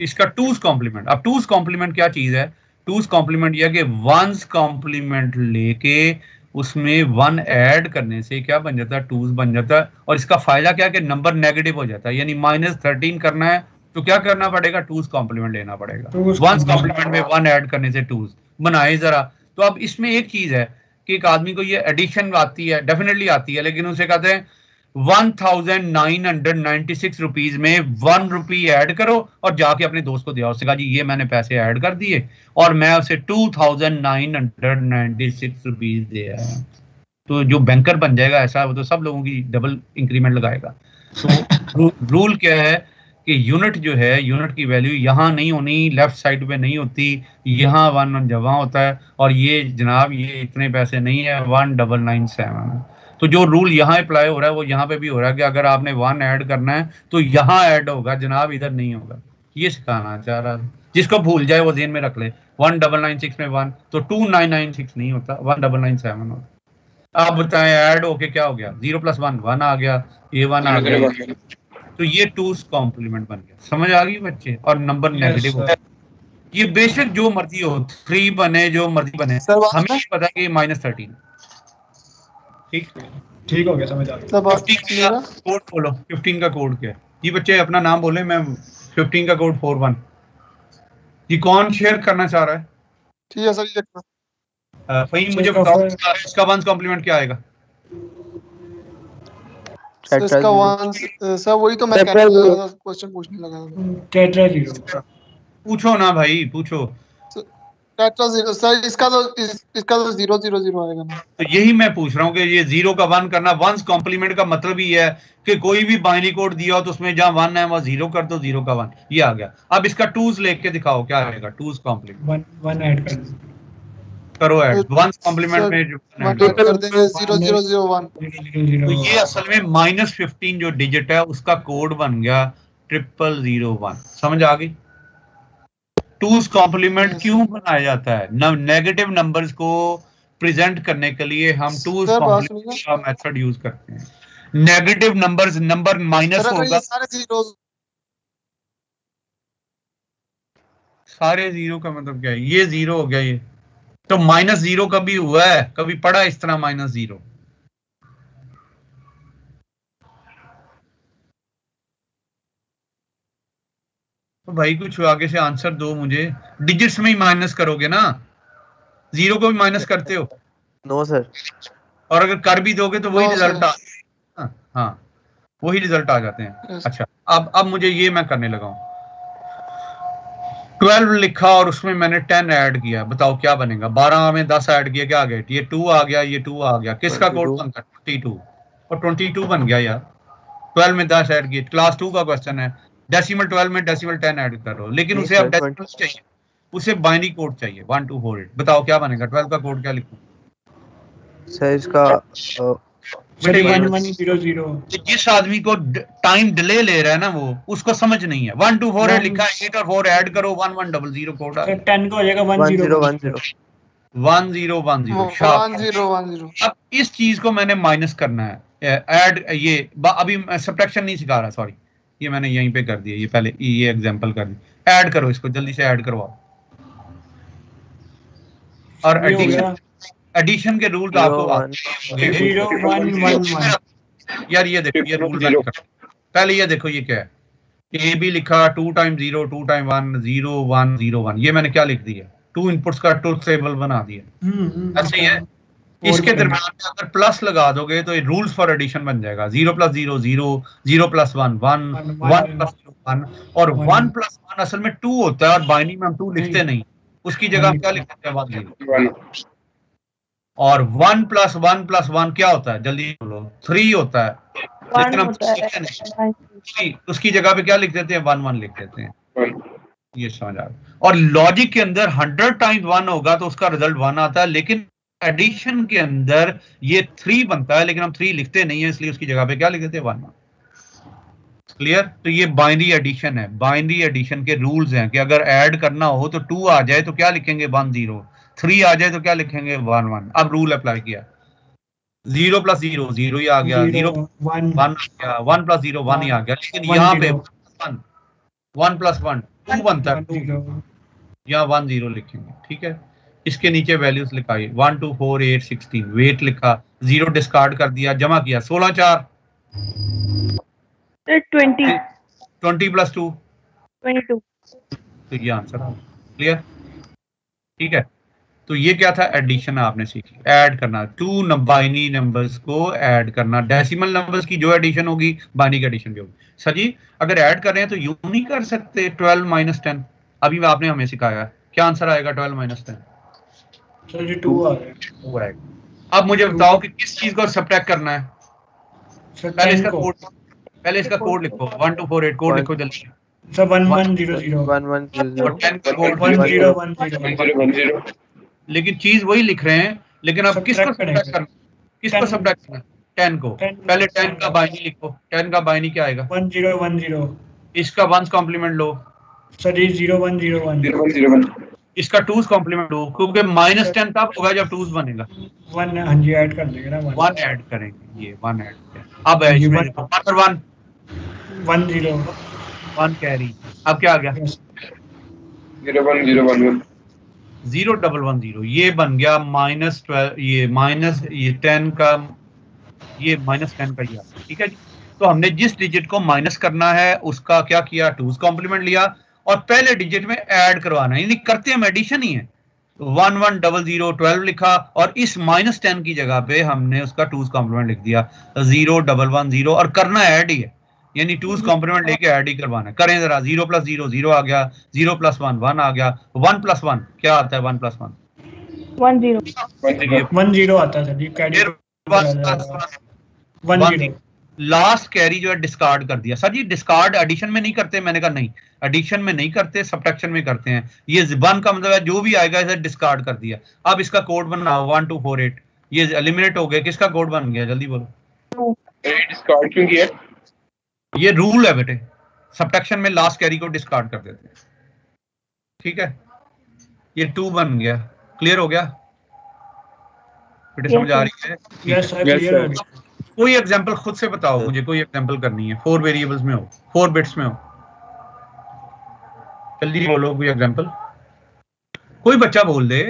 [SPEAKER 1] इसका टूज कॉम्प्लीमेंट। अब टूज कॉम्प्लीमेंट क्या चीज है? टूज कॉम्प्लीमेंट यह कि वंस कॉम्प्लीमेंट लेके उसमें 1 ऐड करने से क्या बन जाता है, टूज बन जाता है। और इसका फायदा क्या है कि नंबर नेगेटिव हो जाता है, यानी -13 करना है तो क्या करना पड़ेगा, टूज कॉम्प्लीमेंट लेना पड़ेगा। वंस कॉम्प्लीमेंट में 1 ऐड करने से टूज बनाए जरा। तो अब इसमें एक चीज है कि एक आदमी को ये एडिशन आती है, डेफिनेटली आती है, लेकिन उसे कहते हैं 1996 रुपीज में 1 रुपी ऐड करो और जाके अपने दोस्त को दिया, उससे कहा जी ये मैंने पैसे ऐड कर दिए और मैं उसे 2996 रुपीज दिया। तो जो बैंकर बन जाएगा ऐसा, वो तो सब लोगों की डबल इंक्रीमेंट लगाएगा। तो रूल क्या है कि यूनिट जो है, यूनिट की वैल्यू यहाँ नहीं होनी, लेफ्ट साइड पे नहीं होती, यहाँ 1 जमा होता है। और ये जनाब ये इतने पैसे नहीं है, 1997। तो जो रूल यहाँ अप्लाई हो रहा है वो यहाँ पे भी हो रहा है कि अगर आपने 1 ऐड करना है तो यहाँ ऐड होगा जनाब, इधर नहीं होगा। ये सिखाना चाह रहा है, जिसको भूल जाए वो ज़हन में रख ले। 1996 में 1 तो 2996 नहीं होता, 1997 होता। आप बताएं ऐड होके क्या हो गया, 0 + 1 1 आ गया, ये 1 आ गया, तो ये 2's कॉम्प्लीमेंट बन गया। समझ आ गई बच्चे? और नंबर नेगेटिव होता है। ये बेशक जो मर्जी हो, 3 बने जो मर्जी बने, हमें पता है कि -13।
[SPEAKER 2] ठीक हो गया, समझ आ गया।
[SPEAKER 1] 15 का कोड बोलो, 15 का कोड क्या है? ये बच्चे अपना नाम बोले, मैं 15 का कोड 41। ये कौन शेयर करना चाह रहा है?
[SPEAKER 5] ठीक है सर, ये देखना।
[SPEAKER 1] भाई मुझे बताओ इसका 1's कॉम्प्लीमेंट क्या आएगा?
[SPEAKER 5] इसका 1 सर वही तो मैं क्वेश्चन पूछने लगा।
[SPEAKER 2] टेट्रा जीरो
[SPEAKER 1] पूछो ना भाई, पूछो।
[SPEAKER 5] टेट्रा जीरो सर, इसका तो 0 0 0 आएगा ना।
[SPEAKER 1] तो यही मैं पूछ रहा हूँ कि ये 0 का 1 करना, 1's कॉम्प्लीमेंट का मतलब ही है कि कोई भी बाइनरी कोड दिया हो तो उसमें जहाँ 1 है वहाँ 0 कर दो, 0 का 1 ये आ गया। अब इसका 2's लेके दिखाओ क्या आएगा। 2's कॉम्प्लीमेंट
[SPEAKER 2] 1 ऐड
[SPEAKER 1] करो, ऐड 1's कॉम्प्लीमेंट में जो
[SPEAKER 5] कर देंगे 0 0 0 1।
[SPEAKER 1] तो ये असल में -15 जो डिजिट है उसका कोड बन गया 0001। समझ आ गई? 2's कॉम्प्लीमेंट क्यों बनाया जाता है? नेगेटिव नंबर्स को प्रेजेंट करने के लिए हम 2's कॉम्प्लीमेंट का मेथड यूज करते हैं। नेगेटिव नंबर्स, नंबर माइनस होगा, सारे 0 का मतलब क्या है? ये 0 हो गया, ये तो -0 कभी हुआ है? कभी पढ़ा इस तरह -0? तो भाई कुछ आगे से आंसर दो मुझे। डिजिट्स में ही माइनस करोगे ना, 0 को भी माइनस करते हो?
[SPEAKER 6] No sir.
[SPEAKER 1] और अगर कर भी दोगे तो वही रिजल्ट हाँ वही रिजल्ट आ जाते हैं। अच्छा, अब मुझे ये मैं करने लगा हूं। 12 लिखा और उसमें मैंने 10 ऐड किया, बताओ क्या बनेगा? 12 में 10 ऐड किया, क्या आ गया? ये 2 आ गया, ये 2 आ गया। किसका कोड बनता है? 22। और 22 बन गया यार। 12 में 10 ऐड किए, क्लास 2 का क्वेश्चन है। डेसिमल 12 में डेसिमल 10 ऐड करो, लेकिन उसे अब डेसिमल चाहिए, उसे बाइनरी कोड चाहिए 1248। बताओ क्या बनेगा? 12 का कोड क्या लिखूं?
[SPEAKER 6] सर इसका
[SPEAKER 2] 1100।
[SPEAKER 1] जिस आदमी को टाइम डिले ले रहा है ना वो, उसको समझ नहीं है। 1248 लिखा है, 8 और 4 ऐड करो, 1100 कोड आ गया।
[SPEAKER 2] 10 का हो जाएगा 1010
[SPEAKER 5] 1010।
[SPEAKER 1] अब इस चीज को मैंने माइनस करना है, ऐड। ये अभी सब्ट्रैक्शन नहीं सिखा रहा, सॉरी, ये मैंने यहीं पे कर दिया। ये पहले ये एग्जांपल कर दी। ऐड करो इसको, जल्दी से ऐड करवाओ। और एडिशन के रूल आपको यार ये देखो, ये रूल पहले ये देखो, ये क्या है? ए बी लिखा, 2 × 0 2 × 1 0 1 0 1। ये मैंने क्या लिख दिया? 2 इनपुट्स का ट्रुथ टेबल बना दिया। अच्छा, ये इसके दरम्यान अगर प्लस लगा दोगे तो ये रूल्स फॉर एडिशन बन जाएगा। 0 + 0 0 0 + 1 1 1 + 0 1। और 1 + 1 असल में 2 होता है, और बाइनरी में हम 2 लिखते नहीं, उसकी जगह हम क्या लिखते हैं? 1 0। और 1 + 1 + 1 क्या होता है? जल्दी बोलो। 3 होता है, लेकिन हम उसकी जगह पे क्या लिख देते हैं? 1 1 लिख देते हैं। ये समझ आ गया? और लॉजिक के अंदर 100 टाइम्स 1 होगा तो उसका रिजल्ट 1 आता है, लेकिन एडिशन के अंदर ये 3 बनता है, लेकिन हम 3 लिखते नहीं है, इसलिए उसकी जगह पे क्या लिख देते हैं? 1 1। क्लियर? तो ये बाइनरी एडिशन है। बाइनरी एडिशन के रूल्स हैं कि अगर ऐड करना हो तो 2 आ जाए तो क्या लिखेंगे? 1 0। 3 आ जाए तो क्या लिखेंगे? 1 1। अब रूल अप्लाई किया, 0 + 0 0 ही आ गया, 0 1 आ गया, 1 + 0 1 ही आ गया। लेकिन यहाँ पे 1 + 1 2 बनता है, यहाँ 1 0 लिखेंगे। ठीक है, इसके नीचे वैल्यूज लिखाई, 1 2 4 8 16। वेट लिखा, 0 डिस्कार्ड कर दिया, जमा किया, 16 4
[SPEAKER 8] 20
[SPEAKER 1] + 2
[SPEAKER 8] 22।
[SPEAKER 1] तो ये आंसर आ गया। क्लियर? ठीक है, तो ये क्या था? एडिशन आपने सीखी, ऐड करना, 2 बाइनरी नंबर्स को ऐड करना। डेसिमल नंबर्स की जो एडिशन होगी, बाइनरी की एडिशन भी होगी। सजी, अगर ऐड कर रहे हैं तो यूं नहीं कर सकते 12 - 10। अभी आपने हमें सिखाया, क्या आंसर आएगा? 12 - 10
[SPEAKER 2] सर जी 2 आ गया।
[SPEAKER 1] अब मुझे बताओ कि किस चीज को सब्ट्रैक्ट करना है? पहले इसका कोड लिखो, 1 2 4 8 कोड लिखो जल्दी।
[SPEAKER 2] सर 1 1 0 0
[SPEAKER 6] 1 1 0
[SPEAKER 1] और 10 का कोड
[SPEAKER 2] 1 0 1 0।
[SPEAKER 1] लेकिन चीज वही लिख रहे हैं, लेकिन अब किसको सब्ट्रैक्ट करना? किसको सब्ट्रैक्ट करना? 10 को,
[SPEAKER 2] 10
[SPEAKER 1] पहले 10 का बाइनी लिखो, 10 का बाइनी क्या आएगा?
[SPEAKER 2] 1010।
[SPEAKER 1] इसका 1's कॉम्प्लीमेंट लो
[SPEAKER 2] सर ये 0101।
[SPEAKER 4] 0101।
[SPEAKER 1] इसका 2's कॉम्प्लीमेंट लो, क्योंकि -10 तब होगा जब 2's बनेगा।
[SPEAKER 2] 1 हाँ जी ऐड कर देंगे ना
[SPEAKER 1] 1 ऐड करेंगे, ये 1 ऐड किया। अब है इसमें 1 और 1 1 कैरी। अब क्या आ गया?
[SPEAKER 4] 01011।
[SPEAKER 1] 0110, ये बन गया -12, ये -10 का, ये -10 का ही आ गया। ठीक है जी। तो हमने जिस डिजिट को माइनस करना है उसका क्या किया? 2's कॉम्प्लीमेंट लिया और पहले डिजिट में ऐड करवाना है, यानी करते हम एडिशन ही है। 110012 लिखा और इस -10 की जगह पे हमने उसका 2's कॉम्प्लीमेंट लिख दिया 0110 और करना ऐड ही है, यानी 2's कॉम्प्लीमेंट लेके ऐड ही करवाना है। करें जरा, 0 + 0 0 आ गया, 0 + 1 1 आ गया, 1 + 1 क्या आता है? 1 + 1
[SPEAKER 2] 10 आता है सर जी। कैरी 10
[SPEAKER 1] लास्ट कैरी जो है डिस्कार्ड कर दिया। सर जी डिस्कार्ड एडिशन में नहीं करते? मैंने कहा नहीं, एडिशन में नहीं करते, सबट्रैक्शन में करते हैं। ये 1 का मतलब है जो भी आएगा इसे डिस्कार्ड कर दिया। अब इसका कोड बनाओ 1248, ये एलिमिनेट हो गया। किसका कोड बन गया? जल्दी बोलो।
[SPEAKER 4] डिस्कार्ड क्यों किया?
[SPEAKER 1] ये रूल है बेटे, सबट्रैक्शन में लास्ट कैरी को डिस्कार्ड कर देते हैं। ठीक है, ये 2 बन गया। क्लियर हो गया बेटे? समझ आ रही है?
[SPEAKER 2] यस सर क्लियर हो गया।
[SPEAKER 1] कोई एग्जांपल खुद से बताओ मुझे, कोई एग्जांपल करनी है, 4 वेरिएबल्स में हो, 4 बिट्स में हो, जल्दी बोलो कोई एग्जांपल। कोई बच्चा बोल दे।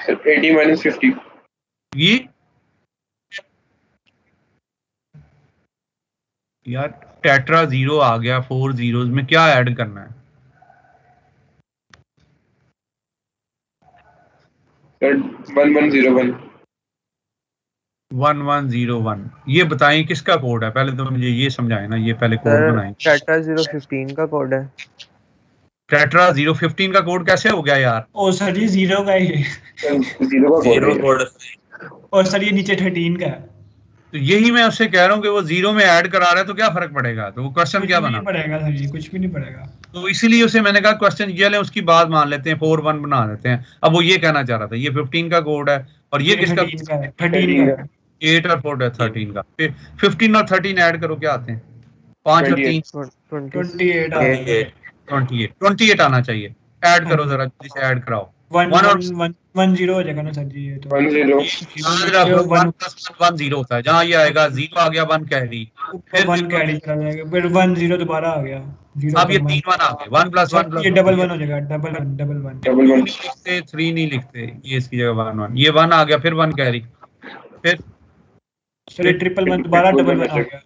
[SPEAKER 4] 80 - 50।
[SPEAKER 1] ये यार टेट्रा 0 आ गया, 4 zeros में क्या ऐड करना है?
[SPEAKER 4] सर 1101।
[SPEAKER 1] 1101, ये बताएं किसका कोड है? पहले तो मुझे ये समझाएं ना, ये पहले कोड बनाएं।
[SPEAKER 6] टेट्रा 015 का कोड है।
[SPEAKER 1] टेट्रा 015 का कोड कैसे हो गया यार?
[SPEAKER 2] ओ सर ये 0 का ही है।
[SPEAKER 4] 0 कोड।
[SPEAKER 2] और सर ये नीचे 13 का है।
[SPEAKER 1] तो यही मैं उससे कह रहा हूँ कि वो 0 में ऐड करा रहा है तो क्या फर्क पड़ेगा? तो वो क्वेश्चन क्या बना?
[SPEAKER 2] नहीं पड़ेगा सर जी, कुछ भी नहीं पड़ेगा।
[SPEAKER 1] तो इसीलिए उसे मैंने कहा क्वेश्चन ये ले, उसकी बात मान लेते हैं, 4-1 बना देते हैं। अब वो ये कहना चाह रहा था ये 15 का कोड है और ये किसका?
[SPEAKER 2] 13 का है। 13 का
[SPEAKER 1] 8 और 4 है 13 का। फिर 15 और 13 ऐड करो, क्या आते हैं? 5 और 3 28 आना चाहिए। ऐड करो जरा, जल्दी से ऐड कराओ।
[SPEAKER 2] 1 हो जाएगा ना सर जी? ये तो
[SPEAKER 4] 10।
[SPEAKER 1] 1 + 1 0 होता है। जहाँ ये आएगा 0 आ गया, 1 कैरी,
[SPEAKER 2] फिर 1 कैरी चला जाएगा, फिर 1 0 दोबारा आ गया। 0
[SPEAKER 1] अब ये 3 1 आ गए, 1 + 1
[SPEAKER 2] ये डबल 1 हो जाएगा। डबल 1
[SPEAKER 1] लिखते, 3 नहीं लिखते, ये इसकी जगह 1 1, ये 1 आ गया, फिर 1 कैरी, फिर
[SPEAKER 2] सर ट्रिपल 1 दोबारा डबल 1 आ गया।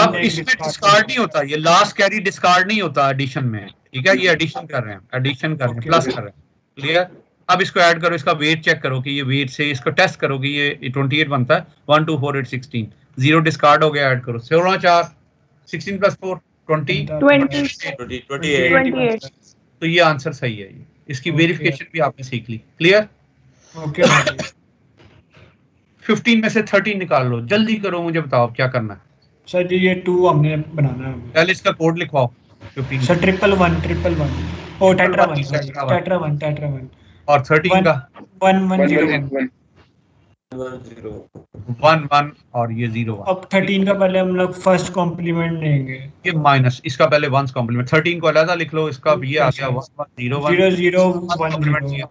[SPEAKER 1] अब इसमें डिस्कार्ड नहीं होता, ये लास्ट कैरी डिस्कार्ड नहीं होता एडिशन में। ठीक है, ये एडिशन कर रहे हैं, एडिशन कर रहे हैं, प्लस कर रहे हैं। क्लियर? अब इसको ऐड करो, इसका वेट चेक करो कि ये वेट से इसको टेस्ट करो कि ये 28 बनता है। 1 2 4 8 16, 0 डिस्कार्ड हो गया, ऐड करो 16 4 16 + 4 20
[SPEAKER 8] 28।
[SPEAKER 1] तो ये आंसर सही है। ये इसकी वेरिफिकेशन भी आपने सीख ली। क्लियर?
[SPEAKER 2] ओके
[SPEAKER 1] 15 में से 13 निकाल लो, जल्दी करो, मुझे बताओ क्या करना है।
[SPEAKER 2] सर जी ये 2 हमने बनाना है।
[SPEAKER 1] पहले इसका कोड लिखवाओ 15
[SPEAKER 2] सर 111 ओ टेट्रा 1
[SPEAKER 1] और 13 का
[SPEAKER 2] 1101
[SPEAKER 1] 1 1 और ये 0 1।
[SPEAKER 2] अब 13 का पहले हम लोग फर्स्ट कॉम्प्लीमेंट लेंगे,
[SPEAKER 1] ये माइनस, इसका पहले 1's कॉम्प्लीमेंट, 13 को अलग लिख लो, इसका ये आ गया 1 1 0 1
[SPEAKER 2] 0 0 1 0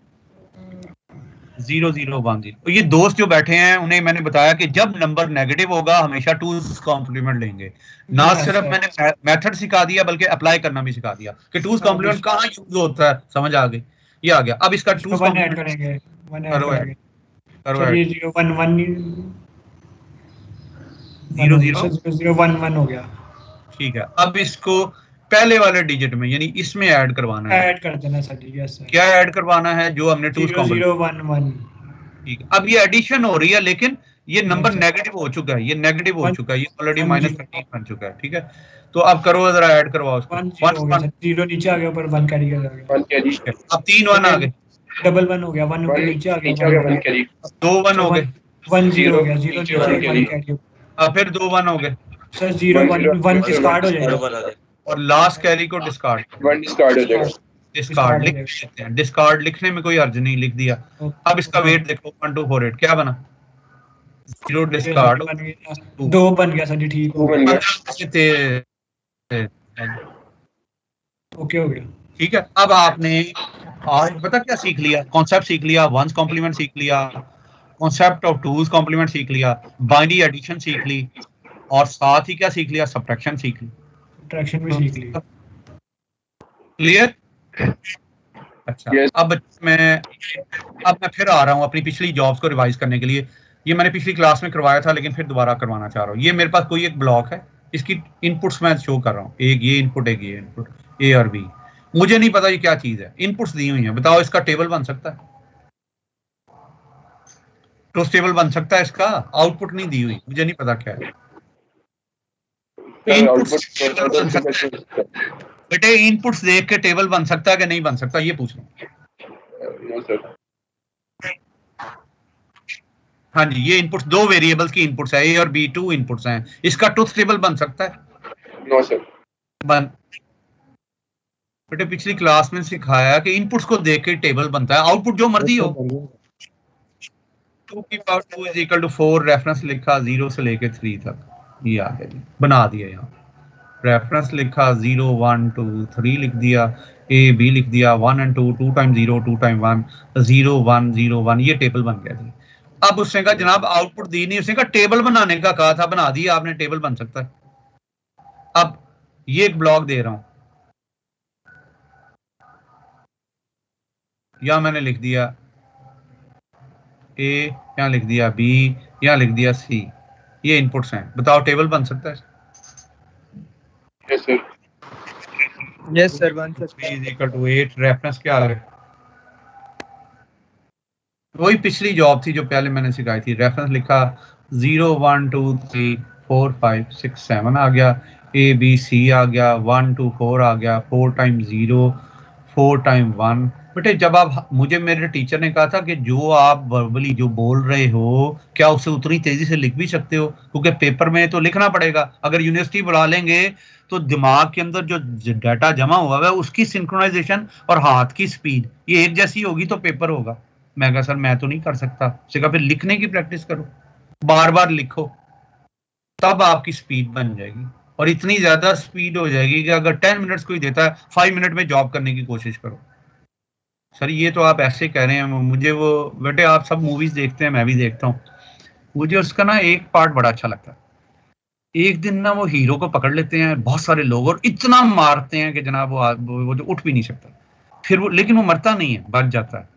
[SPEAKER 1] 0 0 1 0। तो ये दोस्त जो बैठे हैं उन्हें मैंने बताया कि जब नंबर नेगेटिव होगा हमेशा 2's कॉम्प्लीमेंट लेंगे। ना सिर्फ मैंने मेथड सिखा दिया बल्कि अप्लाई करना भी सिखा दिया कि 2's कॉम्प्लीमेंट कहाँ यूज होता है। समझ आ गई? ये आ गया। अब इसका 2's
[SPEAKER 2] कॉम्प्लीमेंट करेंगे, 1 ऐड करेंगे। सर ये 0 1 1 0 0 1 1 हो गया।
[SPEAKER 1] ठीक है, अब इसको पहले वाले डिजिट में यानी इसमें ऐड करवाना है।
[SPEAKER 2] ऐड कर देना सर जी। Yes sir.
[SPEAKER 1] क्या ऐड करवाना है? जो हमने 2's
[SPEAKER 2] 0 1 1।
[SPEAKER 1] ठीक है, अब ये एडिशन हो रही है लेकिन ये नंबर नेगेटिव हो चुका है, ये नेगेटिव हो चुका है, ये ऑलरेडी -13 बन चुका है। ठीक है, तो अब करो जरा ऐड करवाओ उसको।
[SPEAKER 2] 0 नीचे आ गया, ऊपर 1 कैरी कर गया।
[SPEAKER 4] 1 कैरी।
[SPEAKER 1] अब 3 1 आ गए,
[SPEAKER 2] डबल 1 हो गया, 1 ऊपर नीचे आ गया,
[SPEAKER 4] 1 कैरी।
[SPEAKER 1] 2 1 हो गए,
[SPEAKER 2] 1 0 हो गया, 0 नीचे 1 कैरी।
[SPEAKER 1] अब फिर 2 1 हो गए
[SPEAKER 2] सर 0 1 डिस्कार्ड हो जाएगा
[SPEAKER 1] और लास्ट कैरी को डिस्कार्ड
[SPEAKER 4] 1 डिस्कार्ड हो जाएगा।
[SPEAKER 1] डिस्कार्ड लिख देते हैं। डिस्कार्ड लिखने में कोई अर्ज नहीं, लिख दिया। अब इसका वेट देखो 1 2 4 8 क्या बना? जीरो डिस्कार्ड
[SPEAKER 2] बन गया, 2 बन गया सर जी, ठीक हो
[SPEAKER 4] 2 बन गया।
[SPEAKER 2] ओके हो गया।
[SPEAKER 1] ठीक है, अब आपने आज पता क्या सीख लिया, कॉन्सेप्ट सीख लिया, वंस कॉम्प्लीमेंट सीख लिया, कॉन्सेप्ट ऑफ टूज कॉम्प्लीमेंट सीख लिया, बाइनरी एडिशन सीख ली, और साथ ही क्या सीख लिया, सब्ट्रैक्शन सीख ली।
[SPEAKER 2] सब्ट्रैक्शन भी सीख ली।
[SPEAKER 1] क्लियर? अच्छा
[SPEAKER 4] Yes.
[SPEAKER 1] अब मैं फिर आ रहा हूँ अपनी पिछली जॉब्स को रिवाइज करने के लिए। ये मैंने पिछली क्लास में करवाया था लेकिन फिर दोबारा करवाना चाह रहा हूँ। ये मेरे पास कोई एक ब्लॉक है, इसकी इनपुट्स मैं शो कर रहा हूँ, एक ये इनपुट, एक ये इनपुट, ए और बी। मुझे नहीं पता ये क्या चीज है, इनपुट्स दी हुई हैं, बताओ इसका टेबल बन सकता है? ट्रूथ टेबल बन सकता है इसका? आउटपुट नहीं दी हुई, मुझे नहीं पता क्या है। बेटे इनपुट्स देख के टेबल बन सकता है कि नहीं बन सकता, ये पूछ रहा हूँ।
[SPEAKER 4] No sir.
[SPEAKER 1] हाँ जी, ये इनपुट्स, 2 वेरिएबल्स की इनपुट्स है, ए और बी 2 इनपुट्स हैं, इसका ट्रूथ टेबल बन सकता है?
[SPEAKER 4] No sir.
[SPEAKER 1] बन बेटे पिछली क्लास में सिखाया कि इनपुट्स को देख के टेबल बनता है, आउटपुट जो मर्जी हो। 2 की power 2 is equal to 4, reference लिखा 0 से लेके 3 तक, ये आ गया जी, बना दिया। यहाँ रेफरेंस लिखा 0 1 2 3 लिख दिया, ए बी लिख दिया, 1 and 2, 2 times 0 2 times 1, 0 1 0 1, ये टेबल बन गया जी। अब उसने कहा जनाब आउटपुट दी नहीं, उसने कहा टेबल बनाने का कहा था, बना दिया आपने, टेबल बन सकता है। अब ये एक ब्लॉक दे रहा हूं, यहां मैंने लिख दिया ए, यहां लिख दिया बी, यहां लिख दिया सी, ये इनपुट्स हैं, बताओ टेबल बन सकता है?
[SPEAKER 4] Yes sir.
[SPEAKER 6] यस सर, बन सकता है।
[SPEAKER 1] b is equal to 8, reference क्या आ गया? वही पिछली जॉब थी जो पहले मैंने सिखाई थी, रेफरेंस लिखा 0 1 2 3 4 5 6 7 आ गया, ए बी सी आ गया, 1 2 4 आ गया, 4 times 0 4 times 1। बेटे जब आप, मुझे मेरे टीचर ने कहा था कि जो आप वर्बली जो बोल रहे हो क्या उसे उतनी तेजी से लिख भी सकते हो, क्योंकि पेपर में तो लिखना पड़ेगा। अगर यूनिवर्सिटी बुला लेंगे तो दिमाग के अंदर जो डाटा जमा हुआ है उसकी सिंक्रोनाइजेशन और हाथ की स्पीड ये एक जैसी होगी तो पेपर होगा। मैं कहा सर मैं तो नहीं कर सकता। उसने कहा फिर लिखने की प्रैक्टिस करो, बार बार लिखो, तब आपकी स्पीड बन जाएगी, और इतनी ज्यादा स्पीड हो जाएगी कि अगर 10 मिनट्स कोई देता है 5 मिनट में जॉब करने की कोशिश करो। सर ये तो आप ऐसे कह रहे हैं, मुझे वो बेटे आप सब मूवीज देखते हैं, मैं भी देखता हूँ, मुझे उसका ना एक पार्ट बड़ा अच्छा लगता है। एक दिन ना वो हीरो को पकड़ लेते हैं बहुत सारे लोग और इतना मारते हैं कि जनाब वो जो उठ भी नहीं सकता, फिर वो, लेकिन वो मरता नहीं है, बच जाता है,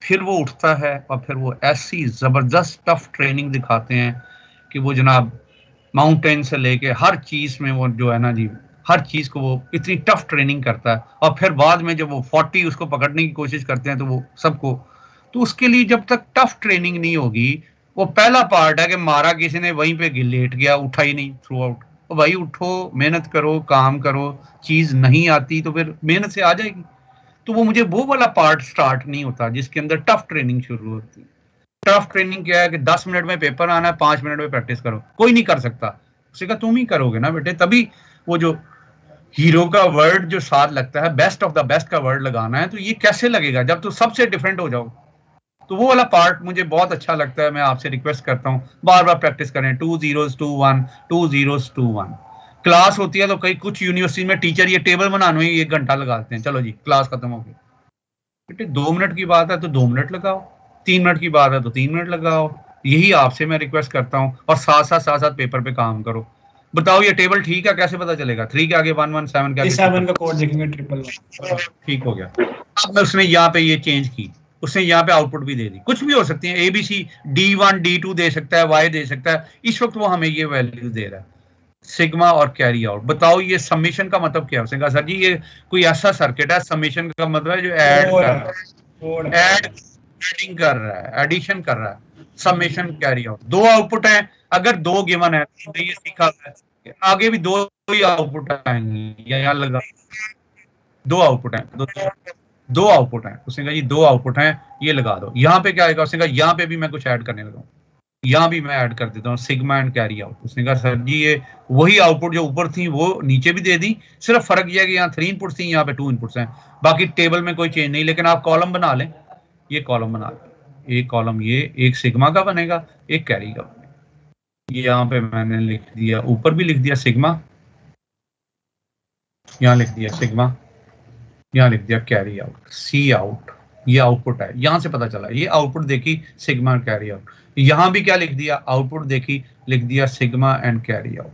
[SPEAKER 1] फिर वो उठता है और फिर वो ऐसी जबरदस्त टफ ट्रेनिंग दिखाते हैं कि वो जनाब माउंटेन से लेके हर चीज में वो जो है ना जी, हर चीज को वो इतनी टफ ट्रेनिंग करता है, और फिर बाद में जब वो 40 उसको पकड़ने की कोशिश करते हैं तो वो सबको, तो उसके लिए जब तक टफ ट्रेनिंग नहीं होगी, वो पहला पार्ट है कि मारा किसी ने वहीं पे लेट गया, उठा ही नहीं थ्रू आउट। तो भाई उठो, मेहनत करो, काम करो, चीज नहीं आती तो फिर मेहनत से आ जाएगी। तो वो मुझे वो वाला पार्ट स्टार्ट नहीं होता जिसके अंदर टफ ट्रेनिंग शुरू होती है। टफ ट्रेनिंग क्या है कि 10 मिनट में पेपर आना है, 5 मिनट में प्रैक्टिस करो, कोई नहीं कर सकता। उसे कहा तुम ही करोगे ना बेटे, तभी वो जो हीरो का वर्ड जो साथ लगता है, बेस्ट ऑफ द बेस्ट का वर्ड लगाना है, तो ये कैसे लगेगा जब तुम सबसे डिफरेंट हो जाओ। तो वो वाला पार्ट मुझे बहुत अच्छा लगता है, मैं आपसे रिक्वेस्ट करता हूँ बार बार प्रैक्टिस करें। 2 zeros 2 1 2 zeros 2 1 क्लास होती है तो कई कुछ यूनिवर्सिटी में टीचर ये टेबल बनाने में 1 घंटा लगाते हैं, चलो जी क्लास खत्म हो गई। बेटे 2 मिनट की बात है तो 2 मिनट लगाओ, 3 मिनट की बात है तो 3 मिनट लगाओ, यही आपसे मैं रिक्वेस्ट करता हूँ। और साथ साथ पेपर पे काम करो। बताओ ये टेबल ठीक है, कैसे पता चलेगा? 3 के आगे 1 1 7 के आगे
[SPEAKER 2] 7 का कोड देखेंगे, ट्रिपल
[SPEAKER 1] ठीक हो गया। अब मैं उसने यहाँ पे ये चेंज की, उसने यहाँ पे आउटपुट भी दे दी, कुछ भी हो सकती है, ABC D1 D2 दे सकता है, Y दे सकता है, इस वक्त वो हमें ये वैल्यू दे रहा है, सिग्मा और कैरी आउट। बताओ ये समेशन का मतलब क्या है? उसने कहा सर जी ये कोई ऐसा सर्किट है, समेशन का मतलब है जो ऐड कर रहा है, एडिंग कर रहा है, एडिशन कर रहा है, समेशन कैरी आउट। 2 आउटपुट हैं, अगर 2 गिवन है तो ये सीखा है, आगे भी 2 ही आउटपुट आएंगे, यहाँ लगा 2 आउटपुट हैं, 2 आउटपुट हैं। उसने कहा जी 2 आउटपुट हैं, ये लगा दो। यहाँ पे क्या आएगा? उसने कहा यहाँ पे भी मैं कुछ ऐड करने लगा हूँ, यहाँ भी मैं ऐड कर देता हूँ सिग्मा एंड कैरी आउट। उसने कहा सर जी ये वही आउटपुट जो ऊपर थी वो नीचे भी दे दी, सिर्फ फर्क यह है कि यहाँ 3 इनपुट्स थी, यहाँ पे 2 इनपुट्स हैं, बाकी टेबल में कोई चेंज नहीं। लेकिन आप कॉलम बना लें, ये कॉलम बना लें, एक कॉलम ये एक सिग्मा का बनेगा, एक कैरी का बनेगा। ये यहाँ पे मैंने लिख दिया, ऊपर भी लिख दिया सिग्मा, यहाँ लिख दिया सिग्मा, यहाँ लिख दिया कैरी आउट, सी आउट, ये आउटपुट है, यहां से पता चला ये आउटपुट देखी सिग्मा कैरी आउट। यहां भी क्या लिख दिया, आउटपुट देखी, लिख दिया सिग्मा एंड कैरी आउट।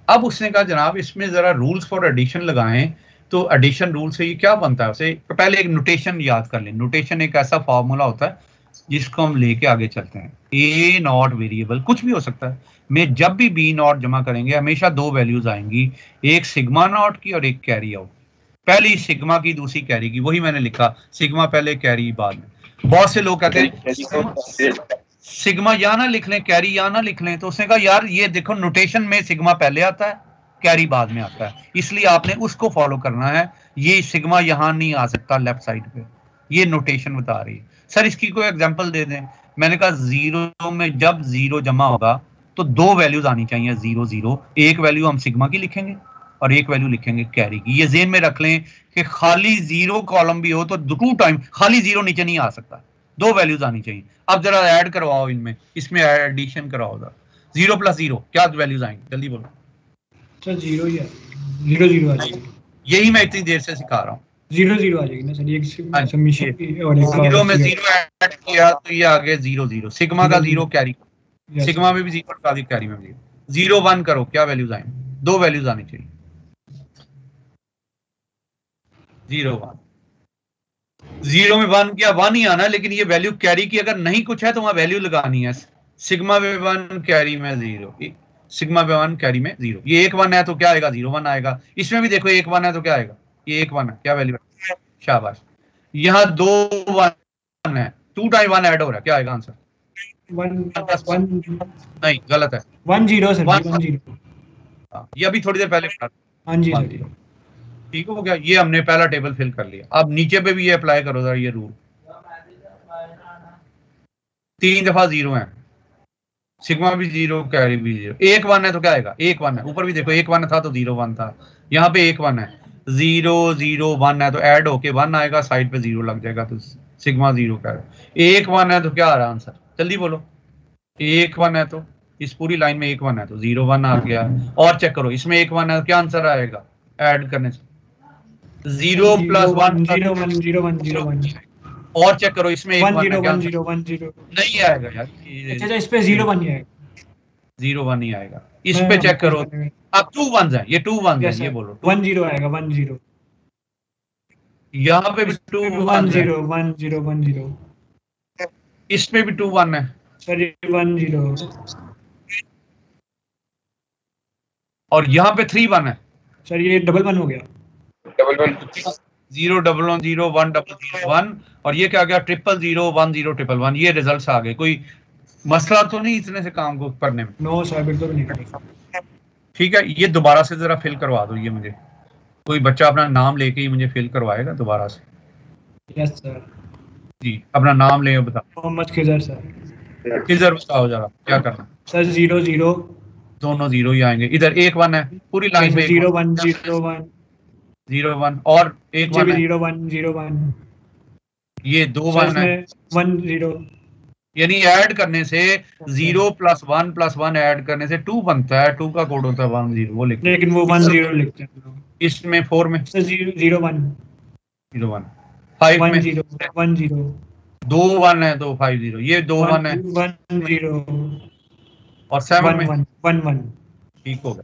[SPEAKER 1] अब उसने कहा जनाब इसमें जरा रूल्स फॉर एडिशन लगाएं, तो एडिशन रूल से ये क्या बनता है, उसे पहले एक नोटेशन याद कर लें। नोटेशन एक ऐसा फॉर्मूला होता है जिसको हम लेके आगे चलते हैं। ए नॉट वेरिएबल कुछ भी हो सकता है, में जब भी बी नॉट जमा करेंगे हमेशा दो वैल्यूज आएंगी, एक सिग्मा नॉट की और एक कैरी आउट। पहली सिग्मा की दूसरी कैरी की, वही मैंने लिखा, सिग्मा पहले कैरी बाद में। बहुत से लोग कहते हैं सिग्मा या ना लिख लें कैरी या ना लिख लें, तो उसने कहा यार ये देखो नोटेशन में सिग्मा पहले आता है कैरी बाद में आता है, इसलिए आपने उसको फॉलो करना है। ये सिग्मा यहां नहीं आ सकता लेफ्ट साइड पे, ये नोटेशन बता रही है। सर इसकी कोई एग्जांपल दे दें। मैंने कहा जीरो में जब जीरो जमा होगा तो दो वैल्यूज आनी चाहिए, जीरो जीरो, एक वैल्यू हम सिग्मा की लिखेंगे और एक वैल्यू लिखेंगे कैरी की। ये ज़हन में रख लें कि खाली जीरो कॉलम भी हो तो टू टाइम खाली जीरो नीचे नहीं आ सकता, दो वैल्यूज आनी चाहिए। अब जरा ऐड करवाओ इनमें, इसमें एडिशन कराओ जरा, 0 + 0 क्या वैल्यूज आएंगी, जल्दी बोलो।
[SPEAKER 2] सर जीरो ही है, 0 0 आ जाएगी।
[SPEAKER 1] यही मैं इतनी देर से सिखा रहा हूँ,
[SPEAKER 2] 0 0 आ जाएगी ना सर, एक सबमिशन की और एक
[SPEAKER 1] जीरो में जीरो ऐड किया तो ये आ गया 0 0, सिग्मा का 0 कैरी, सिग्मा में भी 0 का कैरी में भी 0 1 करो, क्या वैल्यूज आएंगे, दो वैल्यूज आनी चाहिए, 0 1, 0 में 1 किया 1 ही आना, लेकिन ये वैल्यू कैरी की अगर नहीं कुछ है तो वहां वैल्यू लगानी है। सिग्मा में 1 कैरी में 0, सिग्मा में 1 कैरी में 0, ये 1 1 है तो क्या आएगा, 0 1 आएगा। इसमें भी देखो 1 1 है तो क्या आएगा, ये 1 1 है, क्या वैल्यू है, शाबाश। यहाँ 2 1 है, 2 टाइम 1 ऐड हो रहा है, क्या आएगा आंसर,
[SPEAKER 2] 1
[SPEAKER 1] नहीं गलत है,
[SPEAKER 2] 1 0 सर, 1 0।
[SPEAKER 1] ये अभी थोड़ी देर पहले
[SPEAKER 2] हाँ जी सर,
[SPEAKER 1] ठीक हो गया। ये हमने पहला टेबल फिल कर लिया। अब नीचे पे भी ये अप्लाई करो जरा, ये रूल 3 दफा 0 है, सिग्मा भी 0 कैरी भी 0, 1 1 है तो क्या आएगा, 1 1 है, ऊपर भी देखो 1 1 था तो 0 1 था, यहाँ पे 1 1 है, 0 0 1 है तो ऐड होके 1 आएगा, साइड पे 0 लग जाएगा तो सिग्मा 0 कैरी। 1 1 है तो क्या आ रहा है आंसर, जल्दी बोलो, 1 1 है तो इस पूरी लाइन में 1 1 है तो 0 1 आ गया। और चेक करो इसमें 1 1 है तो क्या आंसर आएगा, ऐड करने से 0 + 1
[SPEAKER 2] 0 1 0 1 0 1।
[SPEAKER 1] और चेक करो इसमें
[SPEAKER 2] 1 0 1 0 1 0
[SPEAKER 1] नहीं आएगा यार,
[SPEAKER 2] अच्छा इस पे 0 1 ही आएगा,
[SPEAKER 1] 0 1 नहीं आएगा। इस पे चेक करो, अब 2 1s है, ये 2 1s है, ये बोलो
[SPEAKER 2] 1 0 आएगा, 1 0,
[SPEAKER 1] यहाँ पे भी 2
[SPEAKER 2] 1 0 1 0 1 0,
[SPEAKER 1] इसमें भी 2 1 है
[SPEAKER 2] सर ये 1 0,
[SPEAKER 1] और यहाँ पे 3 1 है,
[SPEAKER 2] सर ये डबल 1 हो गया,
[SPEAKER 4] डबल 1
[SPEAKER 1] 0 1 1 0 1 0 0 1, और ये क्या गया 0 0 0 1 0 1 1। ये रिजल्ट्स आ गए, कोई मसला तो नहीं इतने से काम को करने में,
[SPEAKER 2] नो सर बिल्कुल नहीं।
[SPEAKER 1] ठीक है। ये दोबारा से जरा फिल करवा दो, ये मुझे कोई बच्चा अपना नाम लेके ही मुझे फिल करवाएगा दोबारा से।
[SPEAKER 2] यस सर,
[SPEAKER 1] जी अपना नाम ले बताओ,
[SPEAKER 2] मोहम्मद खिजर सर।
[SPEAKER 1] किधर बताओ जरा क्या करना,
[SPEAKER 2] सर 0 0
[SPEAKER 1] दोनों 0 ही आएंगे, इधर 1 1 है पूरी लाइन में,
[SPEAKER 2] 0 1 0 1
[SPEAKER 1] 0 1 और 1 1 है,
[SPEAKER 2] 0 1 0 1,
[SPEAKER 1] ये 2 1 है,
[SPEAKER 2] 1 0,
[SPEAKER 1] यानी ऐड करने से 0 + 1 + 1 ऐड करने से 2 बनता है, 2 का कोड होता है 1 0, वो लिखते हैं,
[SPEAKER 2] लेकिन वो 1 0 लिखते हैं
[SPEAKER 1] इसमें 4 में
[SPEAKER 2] सर, 0 1
[SPEAKER 1] 0 1, 5
[SPEAKER 2] 1
[SPEAKER 1] में
[SPEAKER 2] 0 1 0,
[SPEAKER 1] 2 1 है तो 5 0, ये 2 1 है,
[SPEAKER 2] 1 0
[SPEAKER 1] और 7 में
[SPEAKER 2] 1 1।
[SPEAKER 1] ठीक हो गया,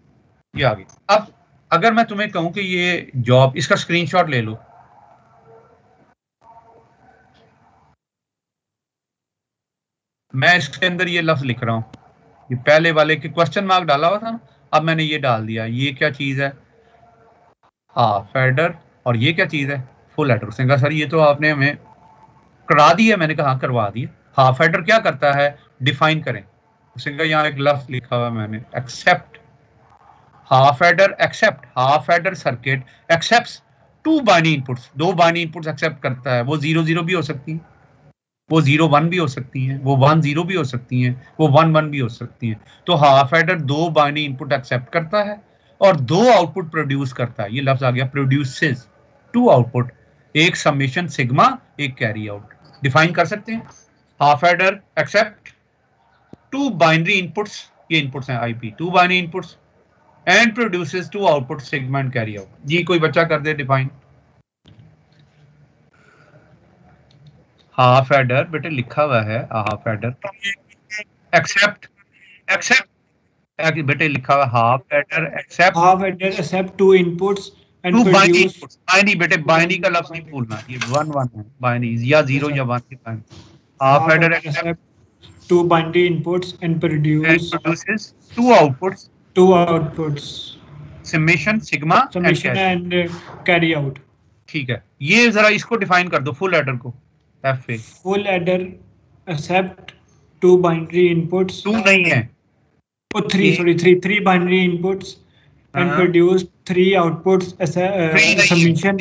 [SPEAKER 1] ये आ गई। अब अगर मैं तुम्हें कहूं कि ये जॉब, इसका स्क्रीनशॉट ले लो, मैं इसके अंदर ये लफ्ज लिख रहा हूं, ये पहले वाले के क्वेश्चन मार्क डाला हुआ था ना, अब मैंने ये डाल दिया, ये क्या चीज है, हाफ हेडर, और ये क्या चीज है, फुल हेडर। उसने कहा सर ये तो आपने हमें करा दिया, मैंने कहा हाँ करवा दिया। हाफ हेडर क्या करता है, डिफाइन करें। उसने कहा यहाँ एक लफ्ज लिखा हुआ मैंने, accept half header, accept half header circuit accepts 2 binary inputs, 2 binary inputs accept करता है। वो 0 0 भी हो सकती है, वो 0 1 भी हो सकती हैं, वो 1 0 भी हो सकती हैं, वो 1 1 भी हो सकती हैं। तो half header 2 binary input accept करता है और 2 आउटपुट प्रोड्यूस करता है। ये लफ्ज आ गया प्रोड्यूसेस 2 आउटपुट, एक समेशन सिग्मा, एक कैरी आउट। डिफाइन कर सकते हैं, half adder accept two binary inputs, ये इनपुट्स हैं IP, two binary inputs and produces two output sigma and carry out. जी कोई बच्चा कर दे डिफाइन। हाफ एडर बेटे लिखा हुआ है, हाफ एडर एक्सेप्ट बेटे लिखा हुआ half adder
[SPEAKER 2] accept two inputs and
[SPEAKER 1] to
[SPEAKER 2] produce
[SPEAKER 1] binary बेटे बाइनरी का लफ्ज नहीं भूलना, ये 1 1 है बाइनरी या 0 या 1 की binary. Half adder accept
[SPEAKER 2] two binary inputs and
[SPEAKER 1] produces two outputs summation sigma
[SPEAKER 2] and carry out.
[SPEAKER 1] ठीक है, ये जरा इसको डिफाइन कर दो फुल एडर को। F A
[SPEAKER 2] full adder accept two binary inputs,
[SPEAKER 1] two नहीं है
[SPEAKER 2] three binary inputs and produce 3 outputs summation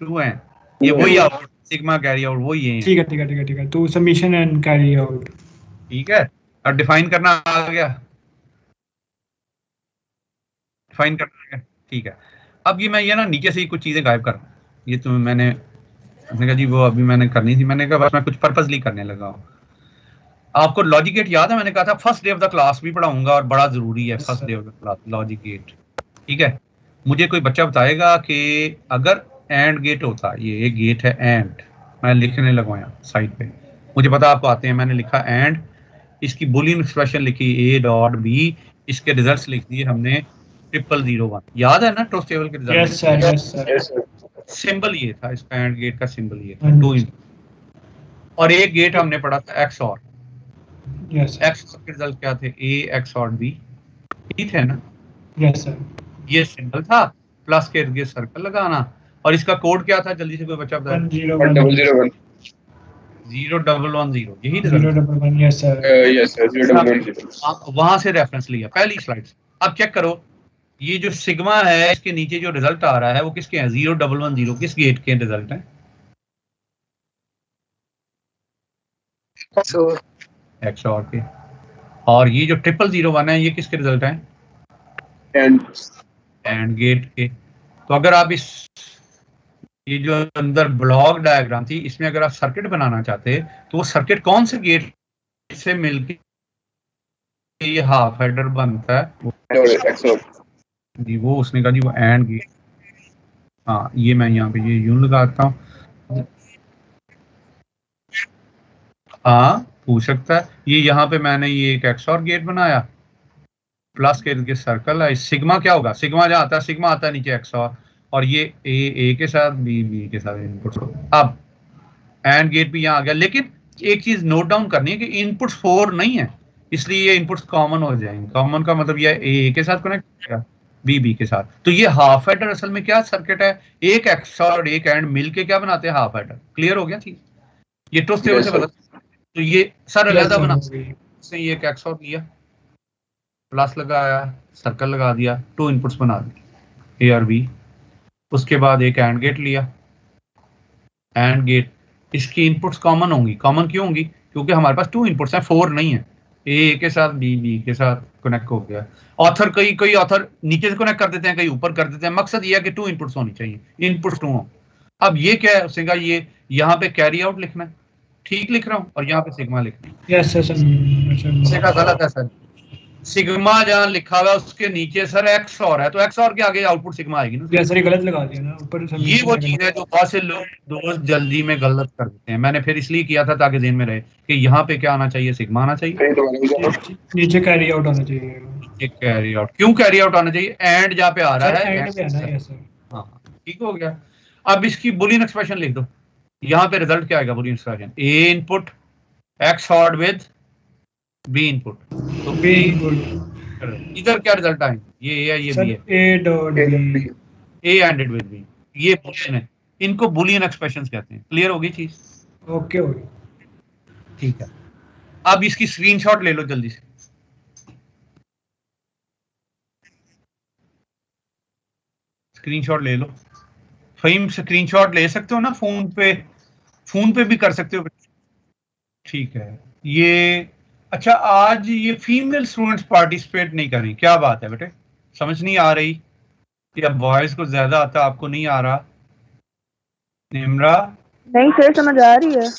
[SPEAKER 1] two है, ये वही आउटपुट सिग्मा कैरी आउट वही है।
[SPEAKER 2] ठीक है तो समेशन एंड कैरी आउट।
[SPEAKER 1] ठीक है, अब डिफाइन करना आ गया, डिफाइन करना आ गया। ठीक है, अब ये ना नीचे से ही कुछ चीजें गायब कर, ये तो मैंने कहा जी वो अभी मैंने करनी थी, मैंने कहा बस मैं कुछ पर्पसली करने लगा हूँ। आपको लॉजिक गेट याद है, मैंने कहा था first day of the class भी पढ़ाऊंगा और बड़ा जरूरी है first day of the class logic gate. ठीक है, मुझे कोई बच्चा बताएगा कि अगर एंड गेट होता, ये एक गेट है एंड, मैं लिखने लगा यहाँ साइड पे, मुझे पता आपको आते हैं, मैंने लिखा एंड, इसकी बुलियन एक्सप्रेशन लिखी ए डॉट बी, इसके रिजल्ट्स लिख दिए हमने 0001, याद है ना ट्रूथ टेबल के रिजल्ट?
[SPEAKER 2] Yes sir.
[SPEAKER 1] सिंबल ये था इसका, एंड गेट का सिंबल ये था 2 और एक गेट हमने पढ़ा था एक्स और, एक्स के रिजल्ट क्या थे, ए एक्स और बी, ठीक है ना?
[SPEAKER 2] Yes sir.
[SPEAKER 1] ये सिंबल था, प्लस के इर्द गिर्द सर्कल लगाना, और इसका कोड क्या था, जल्दी से कोई बच्चा बताए?
[SPEAKER 4] 1001
[SPEAKER 1] 0110, यही
[SPEAKER 2] 011। Yes sir.
[SPEAKER 4] Yes sir 0110।
[SPEAKER 1] वहां से रेफरेंस लिया पहली स्लाइड से। अब चेक करो, ये जो सिग्मा है इसके नीचे जो रिजल्ट आ रहा है वो किसके हैं? 0110 किस गेट के रिजल्ट हैं? एक्स और के। और ये जो 0001 है ये किसके रिजल्ट हैं? एंड गेट के। तो अगर आप इस ये जो अंदर ब्लॉक डायग्राम थी इसमें अगर आप सर्किट बनाना चाहते तो वो सर्किट कौन से गेट से मिलके ये हाफ हेडर बनता है जी, वो उसने कहा जी वो एंड गेट। हाँ, ये मैं यहाँ पे ये यूं लगाता हूँ। हाँ पूछ सकता है, ये यहाँ पे मैंने ये एक एक्सऑर गेट बनाया, प्लस के इर्द गिर्द सर्कल है। सिग्मा क्या होगा? सिग्मा जहाँ आता है, सिग्मा आता है नीचे एक्सऑर, और ये ए के साथ बी के साथ इनपुट। अब एंड गेट भी यहाँ आ गया, लेकिन एक चीज नोट डाउन करनी है कि इनपुट्स 4 नहीं है, इसलिए ये इनपुट्स कॉमन हो जाएंगे। कॉमन का मतलब ये ए के साथ कनेक्ट करेगा, बी के साथ। तो ये हाफ एडर असल में क्या सर्किट है? एक एक्सऑर और एक एंड मिलके क्या बनाते हैं? Half adder. क्लियर हो गया चीज? ये ट्रूथ टेबल से पता। तो ये सर अलग बना, इसने ये एक एक्सऑर लिया, प्लस लगाया, सर्कल लगा दिया, 2 इनपुट्स बना दिए ए और बी। उसके बाद एक एंड गेट लिया, एंड गेट, इसकी इनपुट्स कॉमन होंगी। कॉमन क्यों होंगी? क्योंकि हमारे पास 2 इनपुट्स हैं, 4 नहीं है। ए के साथ बी के साथ कनेक्ट हो गया। ऑथर कई ऑथर नीचे से कनेक्ट कर देते हैं, कई ऊपर कर देते हैं। मकसद ये है कि 2 इनपुट्स होनी चाहिए, इनपुट्स 2 हो। अब ये क्या है? उसने कहा ये यहाँ पे कैरी आउट लिखना है, ठीक लिख रहा हूँ, और यहाँ पे सिग्मा लिखना है।
[SPEAKER 2] Yes sir.
[SPEAKER 1] गलत है सर, सिग्मा जहाँ लिखा हुआ है उसके नीचे सर एक्स और है, तो एक्स और के आगे आउटपुट सिग्मा आएगी ना।
[SPEAKER 2] यस सर, ये गलत लगा दिया ना ऊपर।
[SPEAKER 1] ये वो चीज है जो बहुत से लोग दोस्त जल्दी में गलत कर देते हैं। मैंने फिर इसलिए किया था ताकि ध्यान में रहे कि यहाँ पे क्या आना चाहिए? सिग्मा आना चाहिए,
[SPEAKER 2] नीचे कैरी आउट होना चाहिए।
[SPEAKER 1] एक कैरी आउट। क्यों कैरी आउट आना चाहिए? एंड जहाँ पे आ रहा है, हाँ ठीक हो गया। अब इसकी बुलियन एक्सप्रेशन लिख दो। यहाँ पे रिजल्ट क्या आएगा? Boolean expression A input XORed with B input. तो बी इनपुट इधर क्या रिजल्ट आएंगे? ये ए है, ये बी है।
[SPEAKER 2] A dot B,
[SPEAKER 1] A ANDed with B, ये बुलियन है। इनको बुलियन एक्सप्रेशंस कहते हैं। क्लियर होगी चीज?
[SPEAKER 2] ओके हो गई,
[SPEAKER 1] ठीक है। अब इसकी स्क्रीनशॉट ले लो जल्दी से। स्क्रीनशॉट ले लो। फहीम स्क्रीनशॉट ले सकते हो ना फोन पे भी कर सकते हो। ठीक है। ये अच्छा, आज ये फीमेल स्टूडेंट्स पार्टिसिपेट नहीं करें, क्या बात है बेटे? समझ नहीं आ रही या बॉयज को ज्यादा आता, आपको नहीं आ रहा? निम्रा
[SPEAKER 8] नहीं सर समझ आ रही है।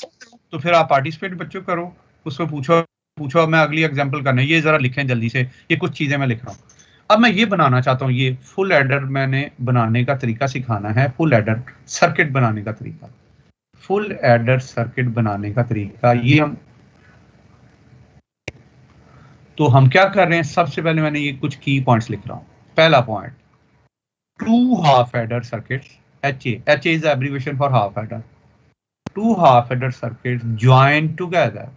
[SPEAKER 1] तो फिर आप पार्टिसिपेट बच्चों करो, उसमें पूछो। मैं अगली एग्जांपल करना है, ये जरा लिखें जल्दी से, ये कुछ चीजें मैं लिख रहा हूँ। अब मैं ये बनाना चाहता हूँ, ये फुल एडर मैंने बनाने का तरीका सिखाना है, फुल एडर सर्किट बनाने का तरीका। फुल एडर सर्किट बनाने का तरीका ये हम क्या कर रहे हैं, सबसे पहले मैंने ये कुछ की पॉइंट्स लिख रहा हूं। पहला point, two half adder circuits, HA is abbreviation for half adder. Two half adder circuits join together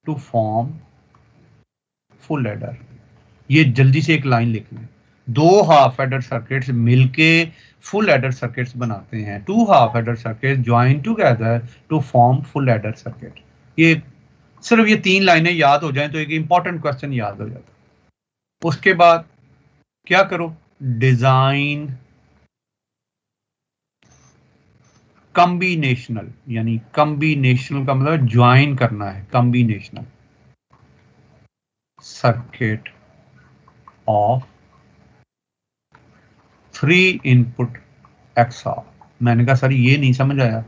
[SPEAKER 1] to form full adder. ये जल्दी से एक लाइन लिख लें, दो हाफ एडर सर्किट्स मिलके फुल एडर सर्किट्स बनाते हैं। Two half adder circuits join together to form full adder circuit. ये सिर्फ ये 3 लाइनें याद हो जाएं तो एक इंपॉर्टेंट क्वेश्चन याद हो जाता। उसके बाद क्या करो, डिजाइन कॉम्बिनेशनल, यानी कॉम्बिनेशनल का मतलब ज्वाइन करना है, combinational circuit of 3 input XOR। मैंने कहा सर ये नहीं समझ आया।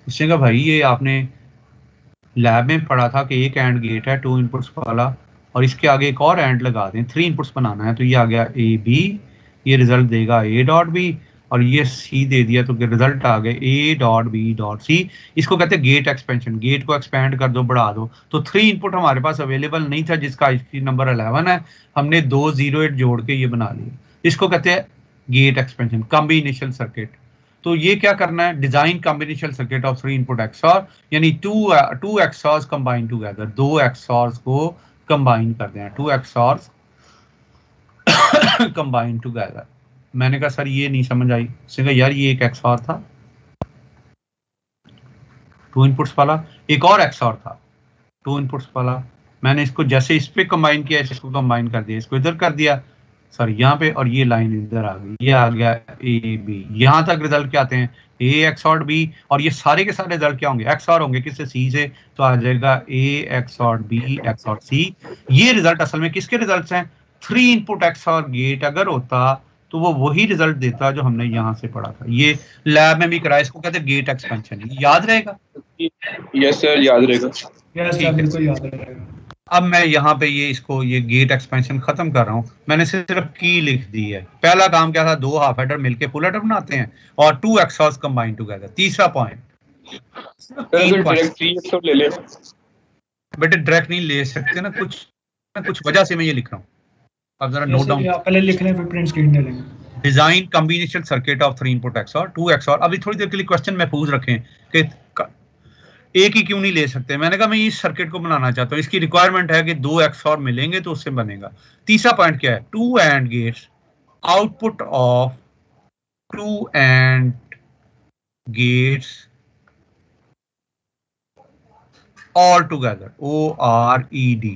[SPEAKER 1] उसने कहा भाई ये आपने लैब में पढ़ा था कि एक एंड गेट है 2 इनपुट्स वाला और इसके आगे एक और एंड लगा दें, 3 इनपुट्स बनाना है, तो ये आ गया AB, ये रिजल्ट देगा A.B और ये C दे दिया तो रिजल्ट आ गए A.B.C। इसको कहते हैं गेट एक्सपेंशन, गेट को एक्सपेंड कर दो, बढ़ा दो। तो 3 इनपुट हमारे पास अवेलेबल नहीं था जिसका IC नंबर 11 है, हमने 2 08 जोड़ के ये बना लिया। इसको कहते हैं गेट एक्सपेंशन, कॉम्बिनेशन सर्किट। तो ये क्या करना है, design combination circuit of 3 input XOR, यानी 2 XORs कंबाइन टुगेदर, 2 XORs को कंबाइन कर दें, 2 XORs कंबाइन टुगेदर। मैंने कहा सर ये नहीं समझ आई। उसने कहा यार ये एक XOR था 2 इनपुट्स वाला, एक और XOR था 2 इनपुट्स वाला, मैंने इसको जैसे इस पे कंबाइन किया इसको कंबाइन कर दिया, इसको इधर कर दिया सर यहाँ पे, और ये लाइन इधर आ गई, ये आ गया AB। यहाँ तक रिजल्ट क्या आते हैं, A XOR B, और ये सारे के सारे रिजल्ट क्या होंगे, XOR होंगे किससे, C से, तो आ जाएगा A XOR B XOR C। ये रिजल्ट असल में किसके रिजल्ट हैं, 3 इनपुट XOR गेट अगर होता तो वो वही रिजल्ट देता जो हमने यहाँ से पढ़ा था। ये लैब में भी कराया, इसको कहते हैं गेट एक्सपेंशन। याद रहेगा?
[SPEAKER 4] यस सर, याद रहेगा।
[SPEAKER 2] यस सर, बिल्कुल याद रहेगा।
[SPEAKER 1] अब मैं यहाँ पे ये गेट एक्सपेंशन खत्म कर रहा हूँ, मैंने सिर्फ की लिख दी है। पहला काम क्या था, 2 हाफ एडर मिलके फुल एडर बनाते हैं और 2 XORs कंबाइन टुगेदर। तीसरा पॉइंट,
[SPEAKER 4] ले ले
[SPEAKER 1] बेटे डायरेक्ट नहीं ले सकते ना, कुछ वजह से मैं ये लिख रहा हूँ। अब जरा नोट डाउन,
[SPEAKER 2] पहले लिख लें फिर प्रिंट स्क्रीन डालेंगे।
[SPEAKER 1] Design combination circuit of 3 input XOR 2 XOR। अभी थोड़ी देर के लिए क्वेश्चन महफूज रखें कि एक ही क्यों नहीं ले सकते। मैंने कहा मैं इस सर्किट को बनाना चाहता हूँ, इसकी रिक्वायरमेंट है कि 2 XOR मिलेंगे तो उससे बनेगा। तीसरा पॉइंट क्या है, 2 AND gates, output of 2 AND gates all together, ORED,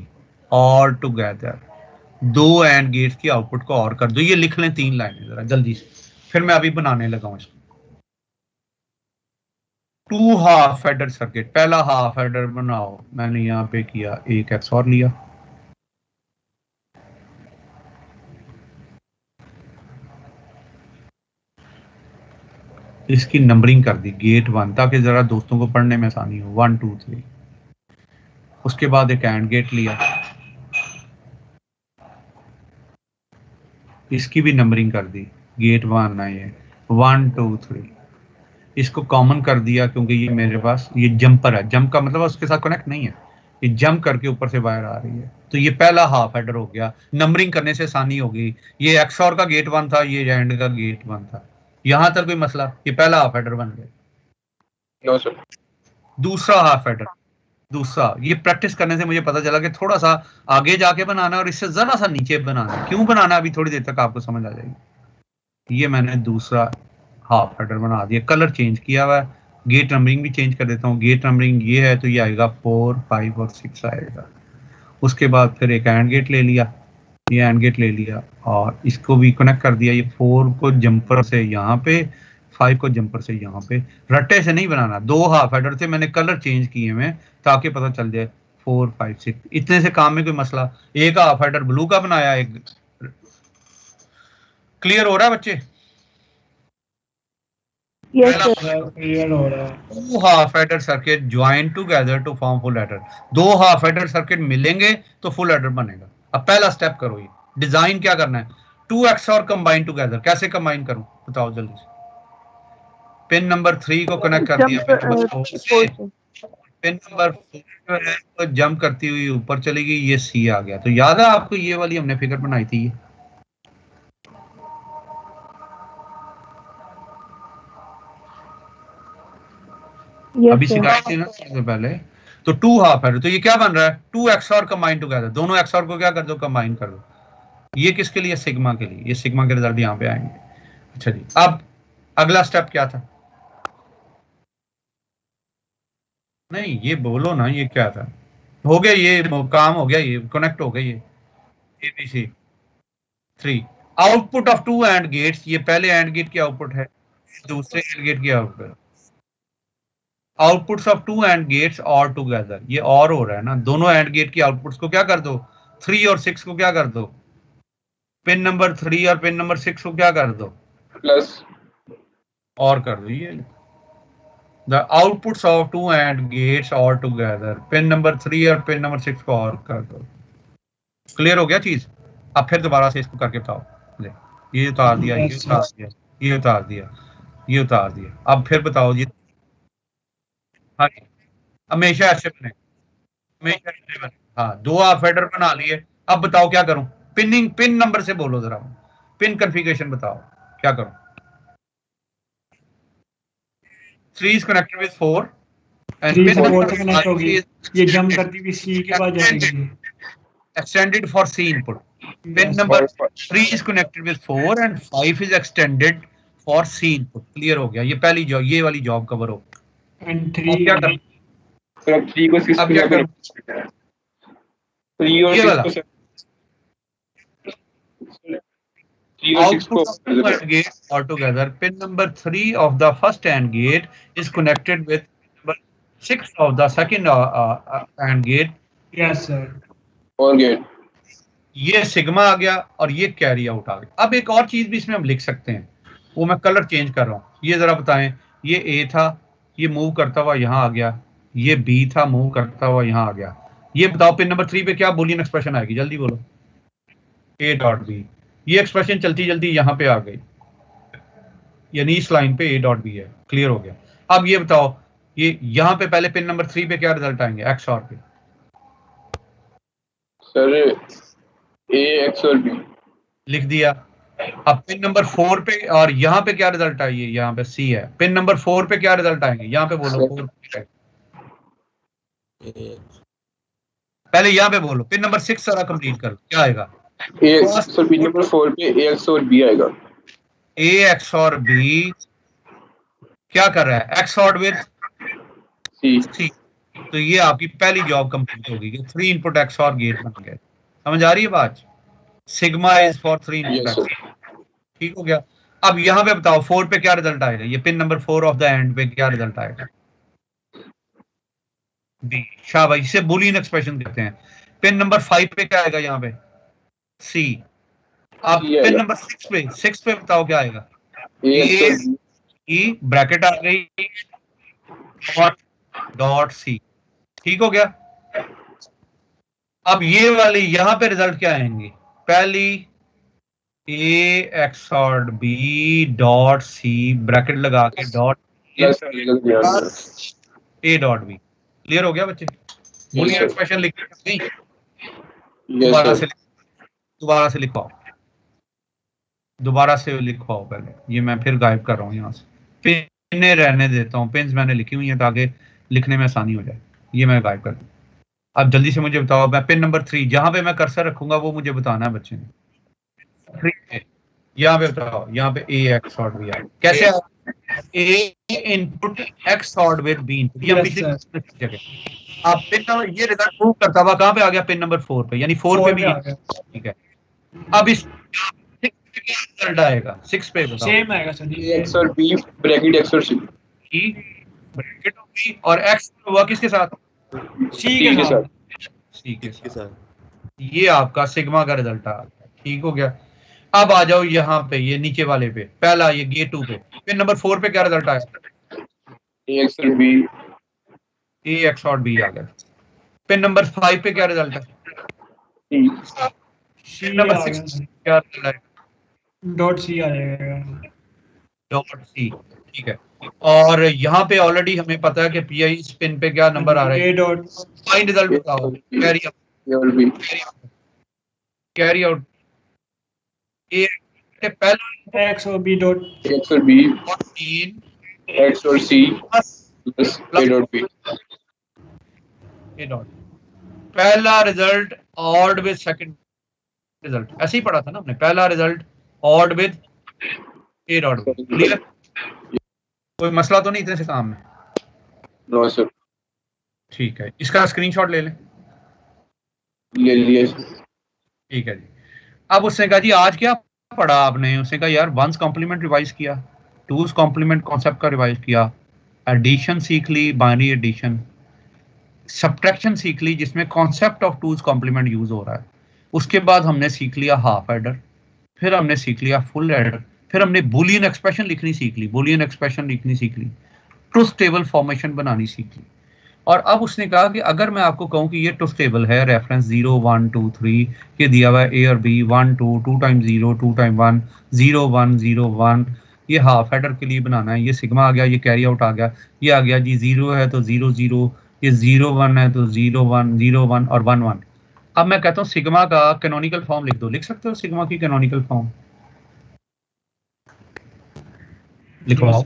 [SPEAKER 1] all together, 2 AND gates की आउटपुट को और कर दो। ये लिख लें 3 लाइनें जरा जल्दी से, फिर मैं अभी बनाने लगा हूं इसको। 2 हाफ एडर सर्किट, पहला हाफ एडर बनाओ, मैंने यहां पे किया, एक XOR लिया, इसकी नंबरिंग कर दी गेट 1 ताकि जरा दोस्तों को पढ़ने में आसानी हो, 1 2 3। उसके बाद एक AND गेट लिया, इसकी भी नंबरिंग कर दी, गेट 1 है ये, 1 2 3। इसको कॉमन कर दिया क्योंकि ये मेरे पास ये जंपर है, जंप का मतलब उसके साथ कनेक्ट नहीं है, ये जंप करके ऊपर से वायर आ रही है। तो ये पहला हाफ एडर हो गया, नंबरिंग करने से आसानी होगी। ये XOR का गेट 1 था, ये AND का गेट 1 था, यहां तक कोई मसला, ये पहला हाफ एडर बन गया।
[SPEAKER 4] No sir.
[SPEAKER 1] दूसरा हाफ एडर, दूसरा, ये प्रैक्टिस करने से मुझे पता चला कि थोड़ा सा आगे जाके बनाना और इससे जरा सा नीचे बनाना। क्यों बनाना अभी थोड़ी देर तक आपको समझ आ जाएगी। ये मैंने दूसरा हाफ एडर बना दिया, कलर चेंज किया हुआ है, गेट नंबरिंग भी चेंज कर देता हूँ। गेट नंबरिंग ये है तो ये आएगा 4 5 और 6 आएगा। उसके बाद फिर एक AND गेट ले लिया, ये AND गेट ले लिया और इसको भी कनेक्ट कर दिया। ये 4 को जंपर से यहाँ पे, 5 को जंपर से यहाँ पे। रट्टे से नहीं बनाना, 2 हाफ एडर थे, मैंने कलर चेंज किए हैं ताकि पता चल जाए 4 5 6। इतने से काम में कोई मसला। एक हाफ एडर ब्लू का बनाया, एक क्लियर हो रहा है बच्चे?
[SPEAKER 7] यस सर
[SPEAKER 2] क्लियर हो रहा है।
[SPEAKER 1] Two half adder circuit join together to form full adder. दो हाफ एडर सर्किट मिलेंगे तो फुल एडर बनेगा। अब पहला स्टेप करो, ये डिजाइन क्या करना है, 2 XOR कंबाइन टुगेदर। कैसे कंबाइन करूं बताओ जल्दी से। पिन नंबर 3 को कनेक्ट कर दिया पिन नंबर 4 से, पिन नंबर 4 है तो जंप करती हुई ऊपर चली गई, ये सी आ गया। तो याद है आपको ये वाली हमने फिगर बनाई थी, अभी सिखाई थी ना सबसे पहले। तो 2 हाफ है तो ये क्या बन रहा है, 2 XOR कंबाइन टुगेदर। दोनों XOR को क्या कर दो, कंबाइन कर दो। ये किसके लिए, सिग्मा के लिए। ये सिग्मा के रिजल्ट यहाँ पे आएंगे। अच्छा जी, अब अगला स्टेप क्या था, नहीं ये बोलो ना, ये क्या था। हो गया, ये काम हो गया, ये कनेक्ट हो गया, ये ABC 3 output of 2 AND gates. ये पहले एंड गेट की आउटपुट है, दूसरे एंड गेट की output. Outputs of 2 AND gates और टुगेदर, ये और हो रहा है ना। दोनों एंड गेट की आउटपुट्स को क्या कर दो, 3 और 6 को क्या कर दो, पिन नंबर 3 और पिन नंबर 6 को क्या कर दो,
[SPEAKER 4] प्लस
[SPEAKER 1] और कर दो। ये the outputs of 2 AND gates और टुगेदर, पिन नंबर 3 और पिन नंबर 6 को और कर दो। क्लियर हो गया चीज। अब फिर दोबारा से इसको करके बताओ। ये उतार दिया, ये उतार दिया, ये उतार दिया, ये उतार दिया। अब फिर बताओ जी। हाँ, हमेशा ऐसे बने, हमेशा ऐसे बने। हाँ, 2 हाफ एडर बना लिए। अब बताओ क्या करूं, पिनिंग, पिन नंबर से बोलो जरा, पिन कॉन्फ़िगरेशन बताओ क्या करूं। 3 is connected with 4 and
[SPEAKER 2] 3
[SPEAKER 1] pin
[SPEAKER 2] से 4
[SPEAKER 1] number
[SPEAKER 2] से कनेक्ट होगी, ये जंप करती हुई सी के बाद जाएगी।
[SPEAKER 1] extended for C input. Pin number 3 is connected with 4 and 5 is extended for C input. Clear हो गया, ये पहली जॉब, ये वाली जॉब कवर हो।
[SPEAKER 2] एंड 3
[SPEAKER 1] क्या कर,
[SPEAKER 4] तो अब 3 को 6
[SPEAKER 1] अब क्या करूं,
[SPEAKER 4] 3 और 6 को 3 और 6 को
[SPEAKER 1] output gate altogether. Pin number 3 of the first AND gate is connected with number 6 of the second AND gate.
[SPEAKER 2] Yes sir,
[SPEAKER 4] और गेट।
[SPEAKER 1] ये सिग्मा आ गया और ये कैरी आउट आ गया। अब एक और चीज भी इसमें हम लिख सकते हैं, वो मैं कलर चेंज कर रहा हूँ। ये जरा बताएं, ये ए था, ये मूव करता हुआ यहाँ आ गया, ये बी था, मूव करता हुआ यहाँ आ गया। ये बताओ पिन नंबर 3 पे क्या बूलियन एक्सप्रेशन आएगी, जल्दी बोलो। ए डॉट बी, ये एक्सप्रेशन चलती जल्दी यहाँ पे आ गई, यानी इस लाइन पे ए डॉट बी है। क्लियर हो गया। अब ये बताओ, ये यहाँ पे पहले पिन नंबर 3 पे क्या रिजल्ट आएंगे, एक्स और पे।
[SPEAKER 4] सर ए एक्स और बी
[SPEAKER 1] लिख दिया। अब पिन नंबर 4 पे और यहाँ पे क्या रिजल्ट आइए, यहाँ पे सी है। पिन नंबर 4 पे क्या रिजल्ट आएंगे, यहाँ पे बोलो 4 पे। पहले यहाँ पे बोलो, पिन नंबर 6 सारा कंप्लीट करो, क्या आएगा।
[SPEAKER 4] सर पिन नंबर 4 पे ए एक्स और बी आएगा।
[SPEAKER 1] ए एक्स और बी क्या कर रहा है, एक्स और विद सी। तो ये आपकी पहली जॉब कंप्लीट होगी, 3 इनपुट एक्स और गेट बन गए। समझ आ रही है बात। Sigma is for 3 input. ठीक हो गया। अब यहाँ पे बताओ 4 पे क्या रिजल्ट आएगा, ये pin number 4 of the end पे क्या रिजल्ट आएगा, बी। शाबाश, इसे बूलियन एक्सप्रेशन कहते हैं। पिन नंबर 5 पे क्या आएगा, यहाँ पे सी। अब पिन नंबर 6 पे बताओ क्या आएगा, ए ब्रैकेट आ गई डॉट सी। ठीक हो गया। अब ये वाली यहाँ पे रिजल्ट क्या आएंगे, पहली ए एक्स और बी डॉट सी ब्रैकेट लगा के dot A dot B. Clear हो गया बच्चे। बूलियन एक्सप्रेशन लिख नहीं, दोबारा से लिखवाओ, दोबारा से लिखवाओ पहले। ये मैं फिर गायब कर रहा हूँ यहाँ से, पिन रहने देता हूँ, पिन्स मैंने लिखी हुई है ताकि लिखने में आसानी हो जाए। ये मैं गायब कर दूँ। अब जल्दी से मुझे बताओ, मैं पिन नंबर 3 जहां पे मैं कर्सर रखूंगा वो मुझे बताना है बच्चे ने। 3 यहाँ पे बताओ, यहाँ पे ए एक्स ऑर्ड बी आए कैसे, A input XORed with B input. ये जगह आप पिन नंबर, ये रिजल्ट मूव करता हुआ कहाँ पे आ गया, पिन नंबर 4 पे, यानी 4 पे भी। ठीक है। अब इस 6 पे क्या रिजल्ट आएगा, 6 पे बताओ।
[SPEAKER 2] सेम आएगा सर,
[SPEAKER 4] एक्स और बी ब्रैकेट एक्स और सी,
[SPEAKER 1] ब्रैकेट बी और एक्स हुआ किसके साथ,
[SPEAKER 2] सी के साथ।
[SPEAKER 1] सी के साथ। ये आपका सिग्मा का रिजल्ट आ गया। ठीक हो गया। अब आ जाओ यहाँ पे, ये नीचे वाले पे, पहला ये गेट 2 पे, पिन नंबर 4 पे क्या रिजल्ट आया?
[SPEAKER 4] A XOR B.
[SPEAKER 1] A X और बी आ गया। पिन नंबर 5 पे क्या रिजल्ट है?
[SPEAKER 4] C.
[SPEAKER 1] पिन नंबर 6 क्या रिजल्ट है?
[SPEAKER 2] डॉट सी आ जाएगा।
[SPEAKER 1] डॉट सी, ठीक है। और यहाँ पे ऑलरेडी हमें पता है कि पीआई पिन पे क्या नंबर आ रहा है?
[SPEAKER 2] A dot.
[SPEAKER 1] फाइंड रिजल्ट बताओ। Carry out,
[SPEAKER 4] A or B.
[SPEAKER 1] Carry out A पहला
[SPEAKER 2] एक्स और B dot.
[SPEAKER 4] A XOR B.
[SPEAKER 1] 14
[SPEAKER 4] XOR C. Plus A dot B.
[SPEAKER 1] A dot, पहला result ORed with second result, ऐसे ही पढ़ा था ना हमने, पहला result ORed with A dot. Clear? कोई मसला तो नहीं इतने से काम में?
[SPEAKER 4] No sir.
[SPEAKER 1] ठीक है, इसका स्क्रीनशॉट ले लें।
[SPEAKER 4] ले लिया।
[SPEAKER 1] ठीक है जी। अब उसने कहा जी आज क्या पढ़ा आपने? उसने कहा यार वंस कॉम्प्लीमेंट रिवाइज किया, टूज कॉम्प्लीमेंट कॉन्सेप्ट का रिवाइज किया, एडिशन सीख ली, बाइनरी एडिशन, सब्ट्रैक्शन सीख ली जिसमें concept of two's complement use हो रहा है, उसके बाद हमने सीख लिया हाफ एडर, फिर हमने सीख लिया फुल एडर, फिर हमने बूलियन एक्सप्रेशन लिखनी सीख ली, बूलियन एक्सप्रेशन लिखनी सीख ली, ट्रुथ टेबल फॉर्मेशन बनानी सीख ली। और अब उसने कहा कि अगर मैं आपको कहूं कि ये ट्रुथ टेबल है, रेफरेंस 0 1 2 3 ये दिया हुआ है, ए और बी 1 2 2 टाइम्स 0 2 टाइम 1 0 1 0 1, ये हाफ हेडर के लिए बनाना है, ये सिग्मा आ गया, ये कैरी आउट आ गया, ये आ गया जी 0 है तो 0 0, ये 0 1 है तो 0 1 0 1 और 1 1। अब मैं कहता हूँ सिग्मा का कैनोनिकल फॉर्म लिख दो, लिख सकते हो सिग्मा की कैनोनिकल फॉर्म? लिखवाओ।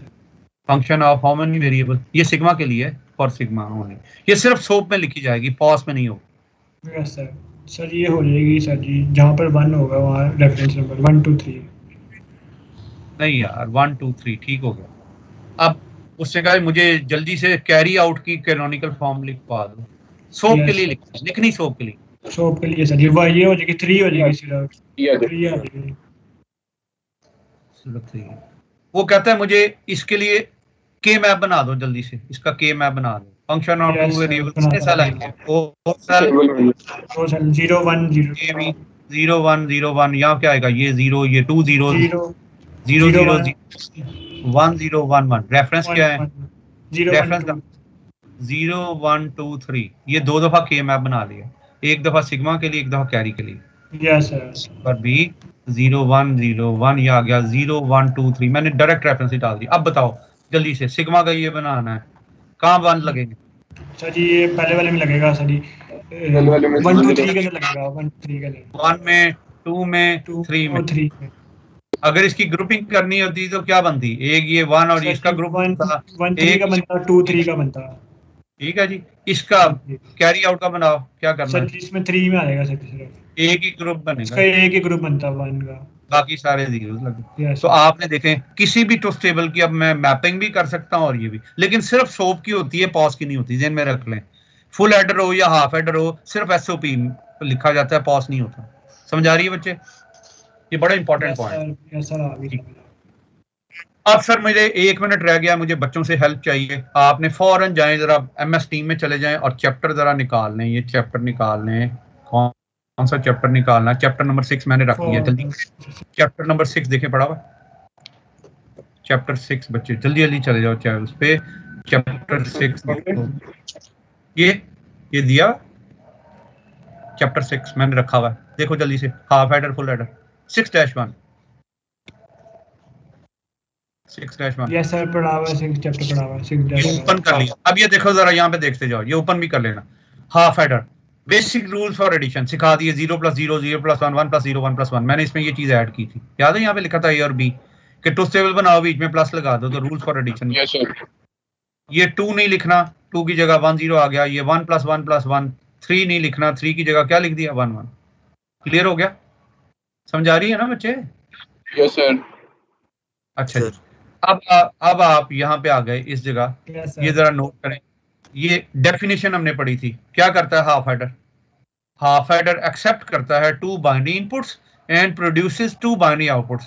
[SPEAKER 1] Function of how many variable, ये सिग्मा के लिए है, फॉर सिग्मा ओनली, ये सिर्फ सोप में लिखी जाएगी, पॉज में नहीं होगी।
[SPEAKER 2] Yes sir. सर ये हो जाएगी सर जी, जहाँ पर 1 होगा वहाँ रेफरेंस नंबर 1 2 3।
[SPEAKER 1] नहीं यार 1 2 3 ठीक हो गया। अब उसने कहा मुझे जल्दी से कैरी आउट की कैनोनिकल फॉर्म लिखवा दो, सोप के लिए लिखनी, सोप के लिए,
[SPEAKER 2] सोप के लिए सर जी ये हो जाएगी 3 हो जाएगी सिर्फ, 3 आ जाएगी।
[SPEAKER 1] वो कहता है मुझे इसके लिए के मैप बना दो जल्दी से, इसका के मैप बना दो, फंक्शन ऑफ टू वेरिएबल कितने साल आएंगे? वो साल
[SPEAKER 2] 0 1 0
[SPEAKER 1] 0 1 0 1, यहाँ क्या आएगा? ये 0, ये 2 0 0 0 0 1 0 1 1। रेफरेंस क्या है? रेफरेंस 0 1 2 3, ये 2 दफा के मैप बना लिया, एक दफा सिग्मा के लिए, एक दफा कैरी के लिए।
[SPEAKER 2] Yes sir.
[SPEAKER 1] पर बी 0 1 0 1, ये आ गया 0 1 2 3, मैंने डायरेक्ट रेफरेंस ही डाल दी। अब बताओ जल्दी से सिग्मा का ये बनाना है, कहाँ बंद लगेंगे?
[SPEAKER 2] सर जी ये पहले वाले में लगेगा सर जी, 1 2 3 के अंदर लगेगा, 1 3 के अंदर,
[SPEAKER 1] 1 में 2 में 3 में।
[SPEAKER 2] 3 में।
[SPEAKER 1] अगर इसकी ग्रुपिंग करनी होती तो क्या बनती? एक ये 1 और इसका ग्रुप
[SPEAKER 2] 1 3 का बनता, 2 3 का बनता।
[SPEAKER 1] ठीक है जी, इसका कैरी आउट का बनाओ, क्या करना
[SPEAKER 2] सर
[SPEAKER 1] है?
[SPEAKER 2] इसमें 3 में आएगा सर, सिर्फ
[SPEAKER 1] एक ही ग्रुप बनेगा,
[SPEAKER 2] इसका एक ही ग्रुप बनता 1 का,
[SPEAKER 1] बाकी सारे जीरोस लगे।
[SPEAKER 2] Yes.
[SPEAKER 1] तो आपने देखें किसी भी ट्रुथ टेबल की अब मैं मैपिंग भी कर सकता हूँ और ये भी, लेकिन सिर्फ सोप की होती है, पॉज की नहीं होती, ध्यान में रख लें। फुल एडर हो या हाफ एडर हो, सिर्फ एसओपी लिखा जाता है, पॉज नहीं होता। समझ आ रही है बच्चे? ये बड़ा इंपॉर्टेंट पॉइंट। अब सर मुझे 1 मिनट रह गया, मुझे बच्चों से हेल्प चाहिए। आपने फौरन जाएं, जरा MS टीम में चले जाएं और चैप्टर जरा निकाल लें, ये चैप्टर निकाल लें। कौन सा चैप्टर निकालना है? चैप्टर नंबर 6 मैंने रख लिया, जल्दी चैप्टर नंबर 6 देखें, पढ़ा हुआ चैप्टर 6। बच्चे जल्दी जल्दी चले जाओ चैनल्स पे, चैप्टर 6 देखो, ये दिया चैप्टर 6 मैंने रखा हुआ है, देखो जल्दी से, half adder full adder 6-1 6-1।
[SPEAKER 2] Yes sir पढ़ा हुआ है, 6 चैप्टर पढ़ा हुआ है, 6
[SPEAKER 1] ओपन कर लिया। अब ये देखो जरा, यहाँ पे देखते जाओ, ये ओपन भी कर लेना। Half adder basic rules for addition सिखा दिए, 0 + 0 0 + 1 1 + 0 1 + 1। मैंने इसमें ये चीज ऐड की थी, याद है? यहाँ पे लिखा था ए और बी कि ट्रुथ टेबल बनाओ, बीच में प्लस लगा दो, तो rules for addition.
[SPEAKER 4] Yes sir.
[SPEAKER 1] ये 2 नहीं लिखना, 2 की जगह 1 0 आ गया। ये 1 + 1 + 1, 3 नहीं लिखना, 3 की जगह क्या लिख दिया? 1 1। क्लियर हो गया? समझ आ रही है ना बच्चे?
[SPEAKER 4] Yes sir.
[SPEAKER 1] अच्छा जी, अब आप यहाँ पे आ गए इस जगह, ये जरा नोट करें। ये डेफिनेशन हमने पढ़ी थी, क्या करता है half adder? Half adder accept करता है 2 binary inputs and produces 2 binary outputs,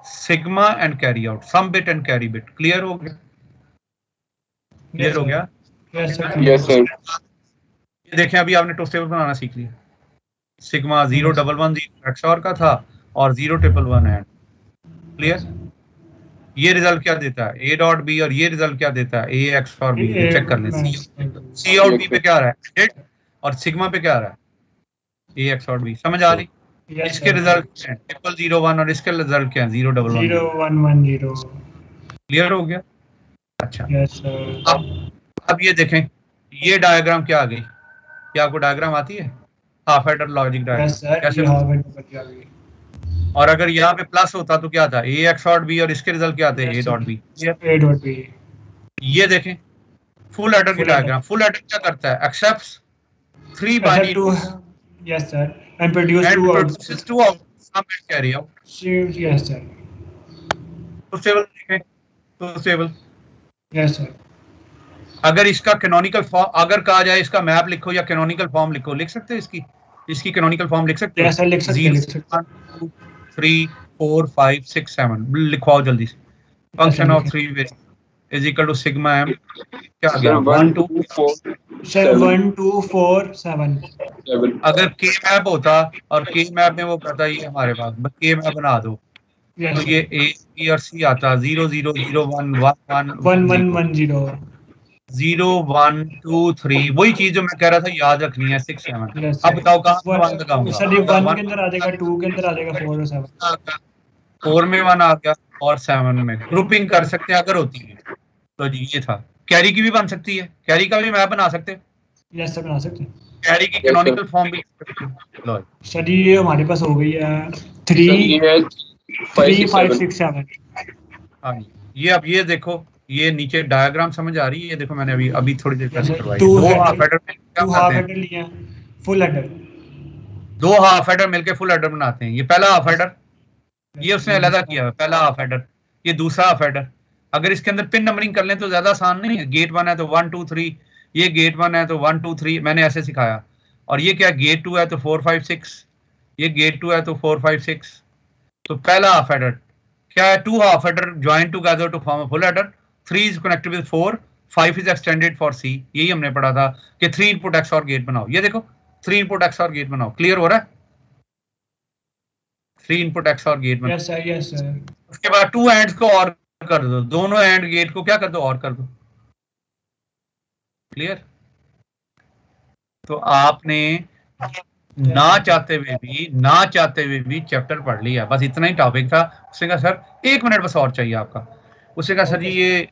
[SPEAKER 1] sigma and carry out, sum bit and carry bit. Clear हो गया? क्लियर हो गया?
[SPEAKER 4] Yes sir.
[SPEAKER 1] ये देखें, अभी आपने ट्रुथ टेबल बनाना सीख लिया। सिग्मा 0 1 1 0 XOR का था और 011 एंड। क्लियर? ये रिजल्ट क्या देता है? ए डॉट बी, और ये रिजल्ट क्या देता है? ए एक्स और बी। चेक कर लें, सी और बी पे क्या आ रहा है एंडेड, और सिग्मा पे क्या आ रहा है? ए एक्स और बी। समझ आ रही? इसके रिजल्ट हैं 001 और इसके रिजल्ट क्या है?
[SPEAKER 2] 0110।
[SPEAKER 1] क्लियर हो गया? अच्छा,
[SPEAKER 2] यस सर।
[SPEAKER 1] अब ये देखें, ये डायग्राम क्या आ गई? क्या आपको डायग्राम आती है? हाफ एडर लॉजिक डायग्राम कैसे? और अगर यहाँ पे प्लस होता तो क्या था? ए एक्स डॉट बी, और इसके रिजल्ट क्या थे? A dot B. ये देखें फुल एडर की डायग्राम। फुल एडर क्या करता है? Accepts 3 binary,
[SPEAKER 2] yes sir, and produces 2 output
[SPEAKER 1] carry out.
[SPEAKER 2] Yes sir.
[SPEAKER 1] तो टेबल देखें, तो टेबल,
[SPEAKER 2] यस सर।
[SPEAKER 1] अगर इसका कैनोनिकल फॉर्म, अगर कहा जाए इसका मैप लिखो या कैनोनिकल फॉर्म लिखो, लिख सकते हैं? इसकी कैनोनिकल फॉर्म लिख सकते हैं?
[SPEAKER 2] यस सर, लिख सकते हैं।
[SPEAKER 1] 1 2 3 4 5 6 7 लिखवाओ जल्दी से। Function of 3 way is equal to sigma M, क्या आ गया? 1 2
[SPEAKER 2] 4 7।
[SPEAKER 1] अगर के मैप होता और के मैप में वो कहता ये हमारे पास बस के मैप बना दो, तो ये ए बी और सी आता 0 0 0 1 1 1 1 1 0 0 1 2 3। वही चीज जो मैं कह रहा था याद रखनी है 6 7। अब बताओ कहां 1 लगाऊंगा?
[SPEAKER 2] सर ये 1 के अंदर आ जाएगा, 2 के अंदर आ जाएगा, 4 और 7।
[SPEAKER 1] 4 में 1 आ गया और 7 में। ग्रुपिंग कर सकते हैं अगर होती है तो जी ये था। कैरी की भी बन सकती है, कैरी का भी मैप बना सकते हैं।
[SPEAKER 2] यस सर, बना सकते हैं।
[SPEAKER 1] कैरी की कैनोनिकल फॉर्म भी लो
[SPEAKER 2] सर ये हमारे पास हो गई है 3 5 6 7।
[SPEAKER 1] हाँ, ये अब ये देखो, ये नीचे डायग्राम समझ आ रही है? ये देखो मैंने अभी थोड़ी देर पहले करवाई। 2 हाफ हेडर क्या बनाते हैं?
[SPEAKER 2] लिए फुल हेडर।
[SPEAKER 1] 2 हाफ हेडर मिलके फुल हेडर बनाते हैं। ये पहला हाफ हेडर, ये उसने अलग किया है, पहला हाफ हेडर। ये दूसरा हाफ हेडर। अगर इसके अंदर पिन नंबरिंग कर लें तो ज्यादा आसान नहीं है। गेट 1 है तो 1 2 3, ये गेट 1 है तो 1 2 3, मैंने ऐसे सिखाया। और ये क्या, गेट 2 है तो 4 5 6, ये गेट 2 है तो 4 5 6। तो पहला हाफ हेडर क्या है? 2 half adder join together to form a full adder. 3 is connected with 4, 5 is extended for C. यही हमने पढ़ा था कि 3 इनपुट एक्स और गेट बनाओ। ये देखो 3 इनपुट एक्स और गेट बनाओ। क्लियर हो रहा है? 3 इनपुट एक्स और गेट बनाओ।
[SPEAKER 2] Yes sir, yes sir.
[SPEAKER 1] उसके बाद 2 एंड्स को और कर दो, दोनों एंड गेट को क्या कर दो? और कर दो। क्लियर? तो आपने ना चाहते हुए भी चैप्टर पढ़ लिया। बस इतना ही टॉपिक था। उसने कहा सर 1 मिनट बस और चाहिए आपका। उसने कहा सर जी ये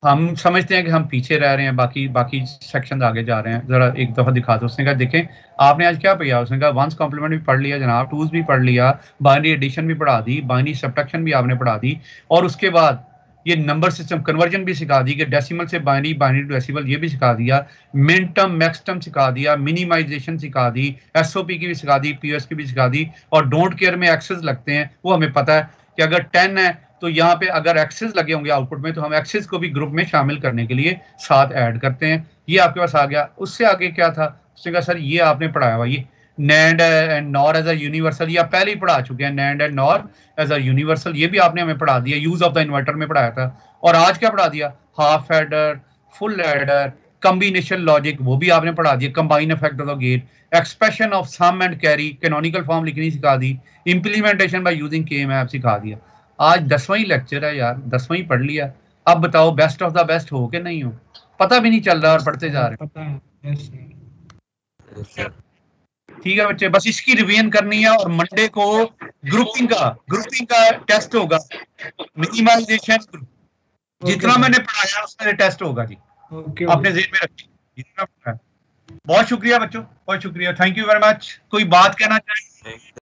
[SPEAKER 1] हम समझते हैं कि हम पीछे रह रहे हैं, बाकी सेक्शन आगे जा रहे हैं, जरा एक दफा दिखा दो। उसने कहा देखें आपने आज क्या पढ़ा? उसने कहा वंस कॉम्प्लीमेंट भी पढ़ लिया जनाब, टूल्स भी पढ़ लिया, बाइनरी एडिशन भी पढ़ा दी, बाइनरी सब्ट्रैक्शन भी आपने पढ़ा दी, और उसके बाद ये नंबर सिस्टम कन्वर्जन भी सिखा दी कि डेसिमल से बाइनरी, बाइनरी टू डेसिमल ये भी सिखा दिया, मिन टर्म मैक्स टर्म सिखा दिया, मिनिमाइजेशन सिखा दी, एसओपी की भी सिखा दी, पीओएस की भी सिखा दी। और डोंट केयर में एक्सेस लगते हैं, वो हमें पता है कि अगर 10 है तो यहाँ पे अगर एक्सेस लगे होंगे आउटपुट में तो हम एक्सेस को भी ग्रुप में शामिल करने के लिए साथ ऐड करते हैं। ये आपके पास आ गया। उससे आगे क्या था? उसने कहा सर ये आपने पढ़ाया हुआ, ये NAND and NOR as a universal, ये आप पहले ही पढ़ा चुके हैं। NAND and NOR as a universal ये भी आपने हमें पढ़ा दिया, यूज ऑफ द इन्वर्टर में पढ़ाया था। और आज क्या पढ़ा दिया? Half adder, full adder, combination logic वो भी आपने पढ़ा दिया, combine effect of the gate, expression of sum and carry, canonical form लिखनी सिखा दी, implementation by using K map सिखा दिया। आज 10वां ही लेक्चर है यार, 10वां ही पढ़ लिया। अब बताओ बेस्ट ऑफ द बेस्ट हो कि नहीं हो? पता भी नहीं चल रहा और पढ़ते जा रहे हैं। ठीक है बच्चे, बस इसकी रिवीजन करनी है। और मंडे को ग्रुपिंग का टेस्ट होगा, मिनिमाइजेशन जितना मैंने पढ़ाया उसमें टेस्ट होगा जी। अपने ज़हन में रखिए जितना पढ़ा है। बहुत शुक्रिया बच्चों, बहुत शुक्रिया, थैंक यू वेरी मच। कोई बात कहना चाहिए?